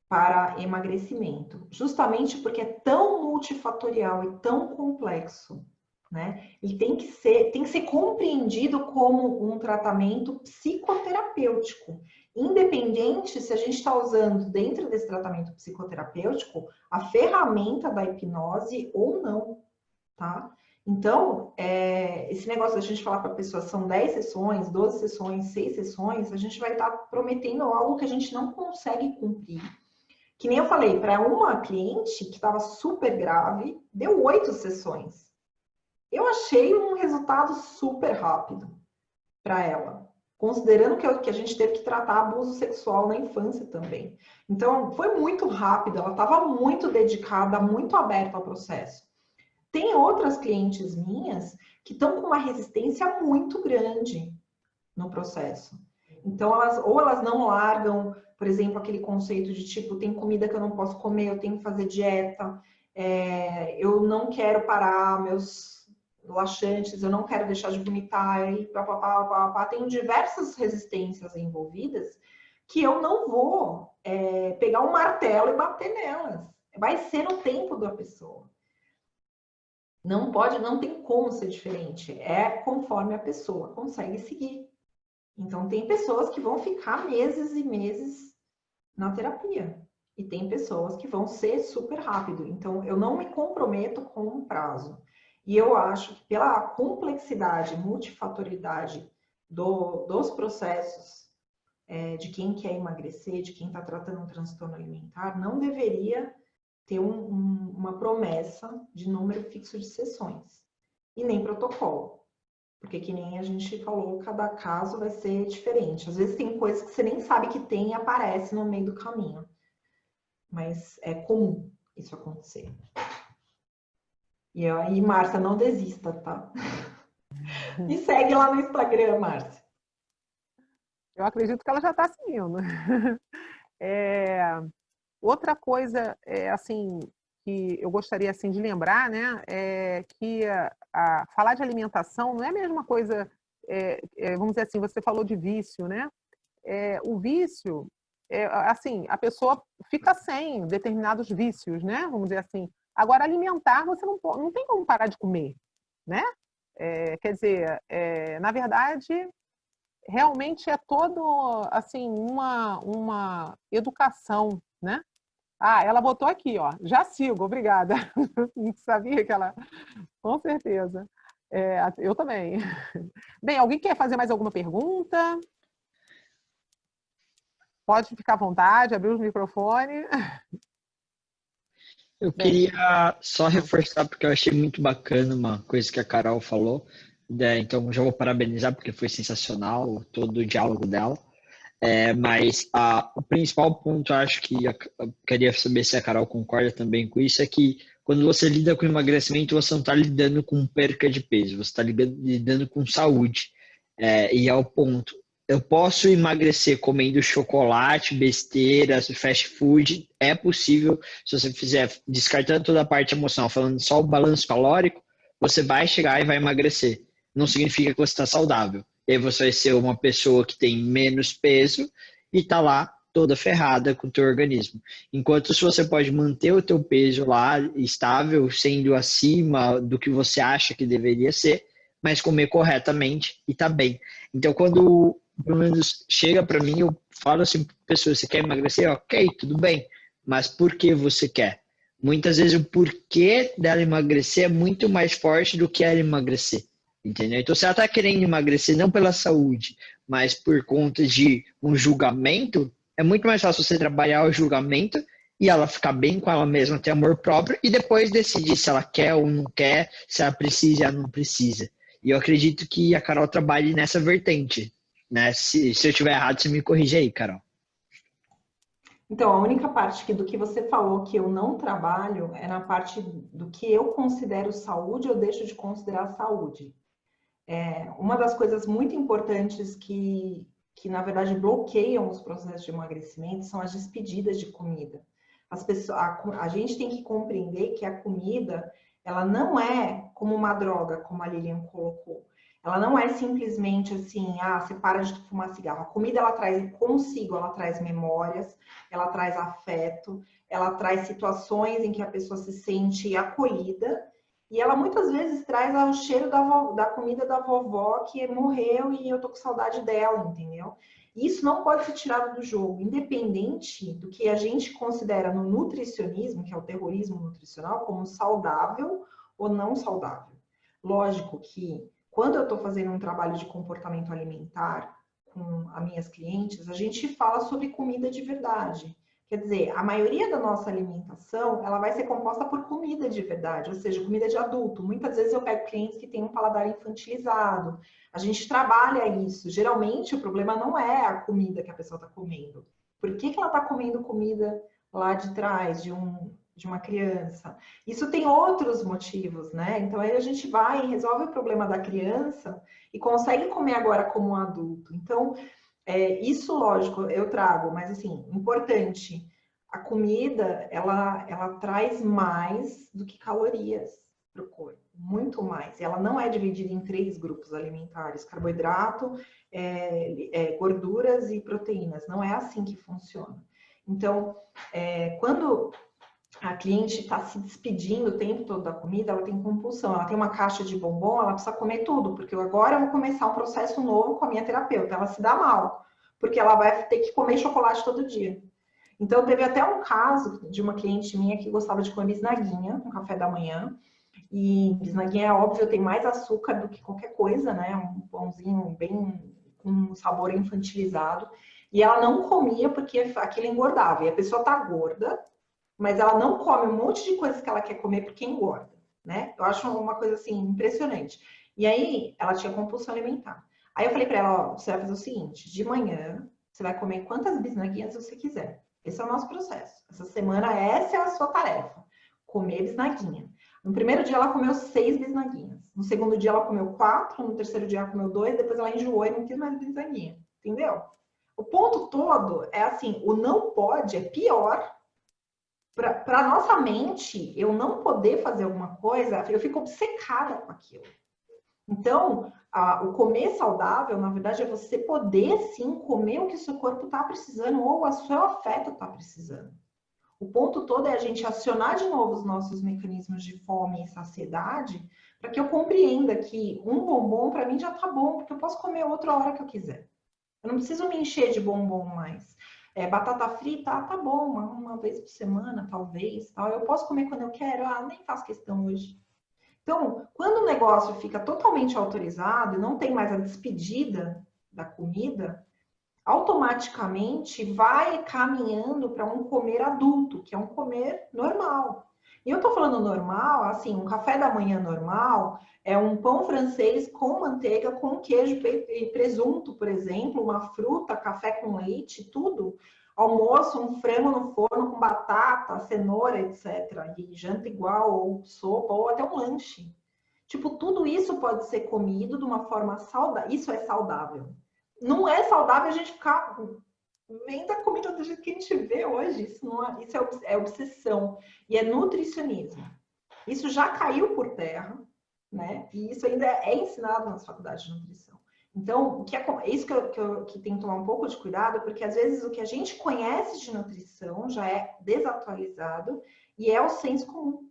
Speaker 2: para emagrecimento, justamente porque é tão multifatorial e tão complexo, né? E tem que ser compreendido como um tratamento psicoterapêutico, independente se a gente está usando dentro desse tratamento psicoterapêutico a ferramenta da hipnose ou não, tá? Então, esse negócio da gente falar para a pessoa são 10 sessões, 12 sessões, 6 sessões, a gente vai estar prometendo algo que a gente não consegue cumprir. Que nem eu falei, para uma cliente que estava super grave, deu 8 sessões. Eu achei um resultado super rápido para ela, considerando que a gente teve que tratar abuso sexual na infância também. Então, foi muito rápido, ela estava muito dedicada, muito aberta ao processo. Tem outras clientes minhas que estão com uma resistência muito grande no processo. Então, elas não largam, por exemplo, aquele conceito de tipo, tem comida que eu não posso comer, eu tenho que fazer dieta, eu não quero parar meus laxantes, eu não quero deixar de vomitar, e tenho diversas resistências envolvidas que eu não vou pegar um martelo e bater nelas. Vai ser no tempo da pessoa. Não tem como ser diferente. É conforme a pessoa consegue seguir. Então, tem pessoas que vão ficar meses e meses na terapia. E tem pessoas que vão ser super rápido. Então, eu não me comprometo com um prazo. E eu acho que pela complexidade, multifatoriedade dos processos de quem quer emagrecer, de quem está tratando um transtorno alimentar, não deveria ter uma promessa de número fixo de sessões. E nem protocolo. Porque que nem a gente falou, cada caso vai ser diferente. Às vezes tem coisas que você nem sabe que tem e aparece no meio do caminho. Mas é comum isso acontecer. E aí, Márcia, não desista, tá? Me segue lá no Instagram, Márcia.
Speaker 1: Eu acredito que ela já está seguindo. Outra coisa, assim, que eu gostaria assim de lembrar, né, é que falar de alimentação não é a mesma coisa, vamos dizer assim, você falou de vício, né? O vício, assim, a pessoa fica sem determinados vícios, né? Vamos dizer assim. Agora, alimentar, você não tem como parar de comer, né? Quer dizer, na verdade, realmente é todo, assim, uma educação, né? Ah, ela botou aqui, ó. Já sigo, obrigada. Não sabia que ela. Com certeza. Eu também. Bem, alguém quer fazer mais alguma pergunta? Pode ficar à vontade, abrir os microfones.
Speaker 4: Eu
Speaker 1: Bem,
Speaker 4: queria só reforçar, porque eu achei muito bacana uma coisa que a Carol falou. Então, já vou parabenizar, porque foi sensacional todo o diálogo dela. Mas o principal ponto, eu acho que eu queria saber se a Carol concorda também com isso, é que quando você lida com emagrecimento, você não está lidando com perca de peso, você está lidando com saúde. E é o ponto. Eu posso emagrecer comendo chocolate, besteiras, fast food. É possível, se você fizer, descartando toda a parte emocional, falando só o balanço calórico, você vai chegar e vai emagrecer. Não significa que você está saudável. E aí você vai ser uma pessoa que tem menos peso e está lá toda ferrada com o teu organismo. Enquanto se você pode manter o teu peso lá estável, sendo acima do que você acha que deveria ser, mas comer corretamente e tá bem. Então, quando pelo menos chega para mim, eu falo assim para pessoas, você quer emagrecer? Ok, tudo bem, mas por que você quer? Muitas vezes o porquê dela emagrecer é muito mais forte do que ela emagrecer, entendeu? Então, se ela está querendo emagrecer não pela saúde, mas por conta de um julgamento, é muito mais fácil você trabalhar o julgamento e ela ficar bem com ela mesma, ter amor próprio e depois decidir se ela quer ou não quer, se ela precisa ou não precisa. E eu acredito que a Carol trabalhe nessa vertente, né? Se eu estiver errado, você me corrige aí, Carol.
Speaker 2: Então, a única parte do que você falou que eu não trabalho é na parte do que eu considero saúde ou deixo de considerar saúde. Uma das coisas muito importantes que na verdade bloqueiam os processos de emagrecimento são as despedidas de comida. A gente tem que compreender que a comida, ela não é como uma droga, como a Lilian colocou. Ela não é simplesmente assim, você para de fumar cigarro. A comida, ela traz consigo, ela traz memórias, ela traz afeto, ela traz situações em que a pessoa se sente acolhida. E ela muitas vezes traz o cheiro da comida da vovó que morreu e eu tô com saudade dela, entendeu? Isso não pode ser tirado do jogo, independente do que a gente considera no nutricionismo, que é o terrorismo nutricional, como saudável ou não saudável. Lógico que quando eu estou fazendo um trabalho de comportamento alimentar com as minhas clientes, a gente fala sobre comida de verdade. Quer dizer, a maioria da nossa alimentação, ela vai ser composta por comida de verdade, ou seja, comida de adulto. Muitas vezes eu pego clientes que têm um paladar infantilizado. A gente trabalha isso. Geralmente, o problema não é a comida que a pessoa está comendo. Por que ela está comendo comida lá de trás de uma criança? Isso tem outros motivos, né? Então, aí a gente vai e resolve o problema da criança e consegue comer agora como um adulto. Então, isso, lógico, eu trago, mas assim, importante, a comida, ela traz mais do que calorias para o corpo, muito mais. Ela não é dividida em 3 grupos alimentares, carboidrato, gorduras e proteínas, não é assim que funciona. Então, quando a cliente está se despedindo o tempo todo da comida, ela tem compulsão, ela tem uma caixa de bombom, ela precisa comer tudo, porque agora eu vou começar um processo novo com a minha terapeuta. Ela se dá mal, porque ela vai ter que comer chocolate todo dia. Então, teve até um caso de uma cliente minha que gostava de comer bisnaguinha no café da manhã. E bisnaguinha, é óbvio, tem mais açúcar do que qualquer coisa, né? Um pãozinho bem com um sabor infantilizado. E ela não comia porque aquilo engordava. E a pessoa tá gorda, mas ela não come um monte de coisas que ela quer comer porque engorda, né? Eu acho uma coisa assim impressionante. E aí ela tinha compulsão alimentar. Aí eu falei para ela, ó, você vai fazer o seguinte, de manhã você vai comer quantas bisnaguinhas você quiser. Esse é o nosso processo. Essa semana essa é a sua tarefa, comer bisnaguinha. No primeiro dia ela comeu 6 bisnaguinhas. No segundo dia ela comeu 4, no terceiro dia ela comeu 2, depois ela enjoou e não quis mais bisnaguinha. Entendeu? O ponto todo é assim, o não pode é pior. Para a nossa mente, eu não poder fazer alguma coisa, eu fico obcecada com aquilo. Então, o comer saudável, na verdade, é você poder sim comer o que o seu corpo está precisando ou o seu afeto está precisando. O ponto todo é a gente acionar de novo os nossos mecanismos de fome e saciedade para que eu compreenda que um bombom para mim já tá bom, porque eu posso comer outra hora que eu quiser. Eu não preciso me encher de bombom mais. Batata frita, tá bom, uma vez por semana, talvez. Tal. Eu posso comer quando eu quero, nem faço questão hoje. Então, quando o negócio fica totalmente autorizado e não tem mais a despedida da comida, automaticamente vai caminhando para um comer adulto, que é um comer normal. E eu tô falando normal, assim, um café da manhã normal é um pão francês com manteiga, com queijo e presunto, por exemplo, uma fruta, café com leite, tudo. Almoço, um frango no forno com batata, cenoura, etc. E janta igual, ou sopa, ou até um lanche. Tipo, tudo isso pode ser comido de uma forma saudável. Isso é saudável. Não é saudável a gente ficar vendo a comida do jeito que a gente vê hoje. Isso é obsessão. E é nutricionismo. Isso já caiu por terra, né? E isso ainda é ensinado nas faculdades de nutrição. Então, isso que tem que tomar um pouco de cuidado, porque às vezes o que a gente conhece de nutrição já é desatualizado e é o senso comum.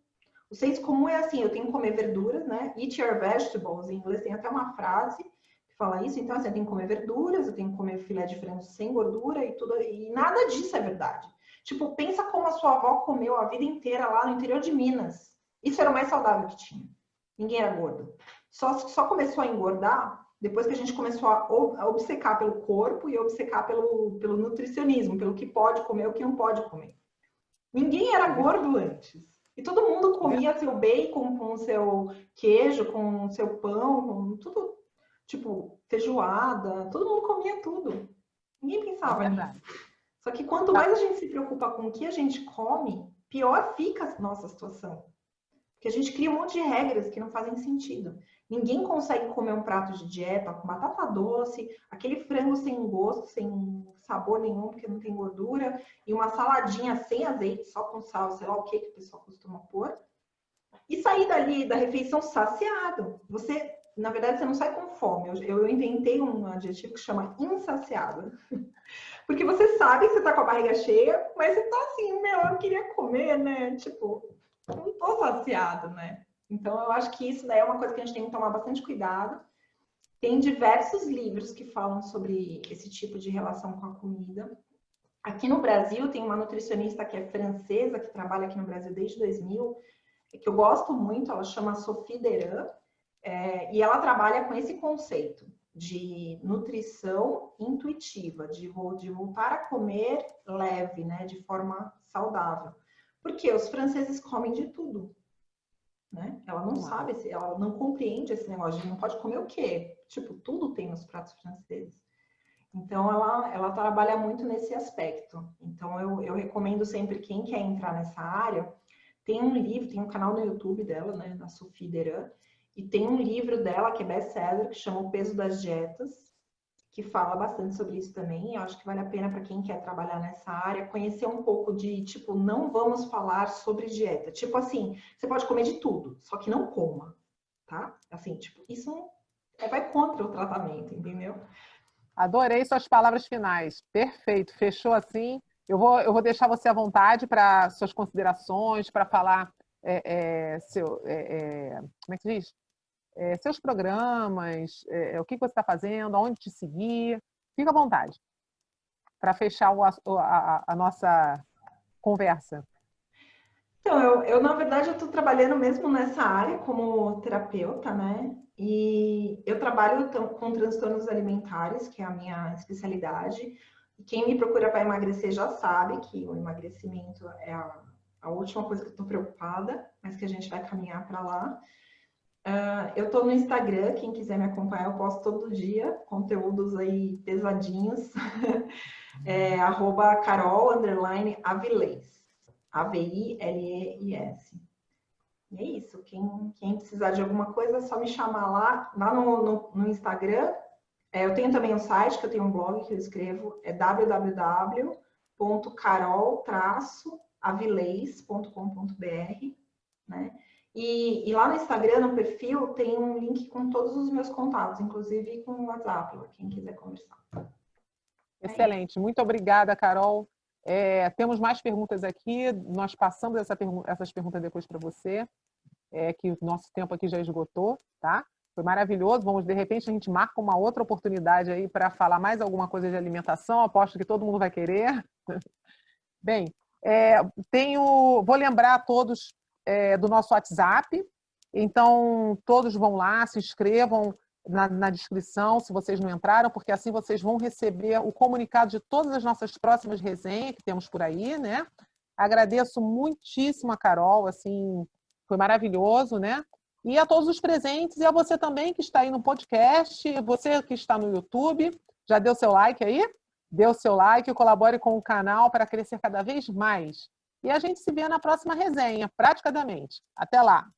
Speaker 2: O senso comum é assim, eu tenho que comer verduras, né? Eat your vegetables, em inglês tem até uma frase que fala isso. Então, assim, eu tenho que comer verduras, eu tenho que comer filé de frango sem gordura e tudo. E nada disso é verdade. Tipo, pensa como a sua avó comeu a vida inteira lá no interior de Minas. Isso era o mais saudável que tinha. Ninguém era gordo. Só começou a engordar depois que a gente começou a obcecar pelo corpo e obcecar pelo nutricionismo, pelo que pode comer e o que não pode comer. Ninguém era gordo antes. E todo mundo comia seu bacon com seu queijo, com seu pão, com tudo, tipo, feijoada. Todo mundo comia tudo. Ninguém pensava nisso. Só que quanto mais a gente se preocupa com o que a gente come, pior fica a nossa situação. Porque a gente cria um monte de regras que não fazem sentido. Ninguém consegue comer um prato de dieta com batata doce, aquele frango sem gosto, sem sabor nenhum, porque não tem gordura, e uma saladinha sem azeite, só com sal, sei lá o que o pessoal costuma pôr. E sair dali da refeição saciado. Você, na verdade, você não sai com fome. Eu inventei um adjetivo que chama insaciado. Porque você sabe que você tá com a barriga cheia, mas você tá assim, meu, eu queria comer, né? Tipo, não tô saciado, né? Então, eu acho que isso daí é uma coisa que a gente tem que tomar bastante cuidado. Tem diversos livros que falam sobre esse tipo de relação com a comida. Aqui no Brasil, tem uma nutricionista que é francesa, que trabalha aqui no Brasil desde 2000, que eu gosto muito, ela chama Sophie Deran, e ela trabalha com esse conceito de nutrição intuitiva, de voltar a comer leve, né, de forma saudável. Porque os franceses comem de tudo, né? Ela não sabe, ela não compreende esse negócio de não pode comer o quê? Tipo, tudo tem nos pratos franceses. Então, ela trabalha muito nesse aspecto. Então, eu recomendo sempre quem quer entrar nessa área, tem um livro, tem um canal no YouTube dela, né, da Sophie Deran, e tem um livro dela que é best-seller, que chama O Peso das Dietas, que fala bastante sobre isso também. Eu acho que vale a pena para quem quer trabalhar nessa área, conhecer um pouco de, tipo, não vamos falar sobre dieta. Tipo assim, você pode comer de tudo, só que não coma, tá? Assim, tipo, isso vai contra o tratamento, entendeu?
Speaker 1: Adorei suas palavras finais. Perfeito. Fechou assim. Eu vou deixar você à vontade para suas considerações, para falar como é que se diz? Seus programas, o que você está fazendo, aonde te seguir. Fica à vontade para fechar a nossa conversa.
Speaker 2: Então, na verdade, eu estou trabalhando mesmo nessa área como terapeuta, né? E eu trabalho com transtornos alimentares, que é a minha especialidade. E quem me procura para emagrecer já sabe que o emagrecimento é a última coisa que eu estou preocupada, mas que a gente vai caminhar para lá. Eu estou no Instagram, quem quiser me acompanhar, eu posto todo dia conteúdos aí pesadinhos. @Carol_Avilés. AVILEIS. E é isso. Quem precisar de alguma coisa, é só me chamar lá no Instagram. Eu tenho também um site, que eu tenho um blog que eu escrevo, é www.carol-avilés.com.br, né? E lá no Instagram, no perfil, tem um link com todos os meus contatos, inclusive com o WhatsApp, quem quiser conversar.
Speaker 1: Excelente. Muito obrigada, Carol. Temos mais perguntas aqui. Nós passamos essas perguntas depois para você, que o nosso tempo aqui já esgotou, tá? Foi maravilhoso. De repente, a gente marca uma outra oportunidade aí para falar mais alguma coisa de alimentação. Aposto que todo mundo vai querer. Bem, vou lembrar a todos do nosso WhatsApp. Então, todos vão lá, se inscrevam na descrição, se vocês não entraram, porque assim vocês vão receber o comunicado de todas as nossas próximas resenhas que temos por aí, né? Agradeço muitíssimo a Carol, assim, foi maravilhoso, né? E a todos os presentes, e a você também que está aí no podcast, você que está no YouTube, já deu seu like aí? Dê o seu like, colabore com o canal para crescer cada vez mais. E a gente se vê na próxima resenha, praticamente. Até lá!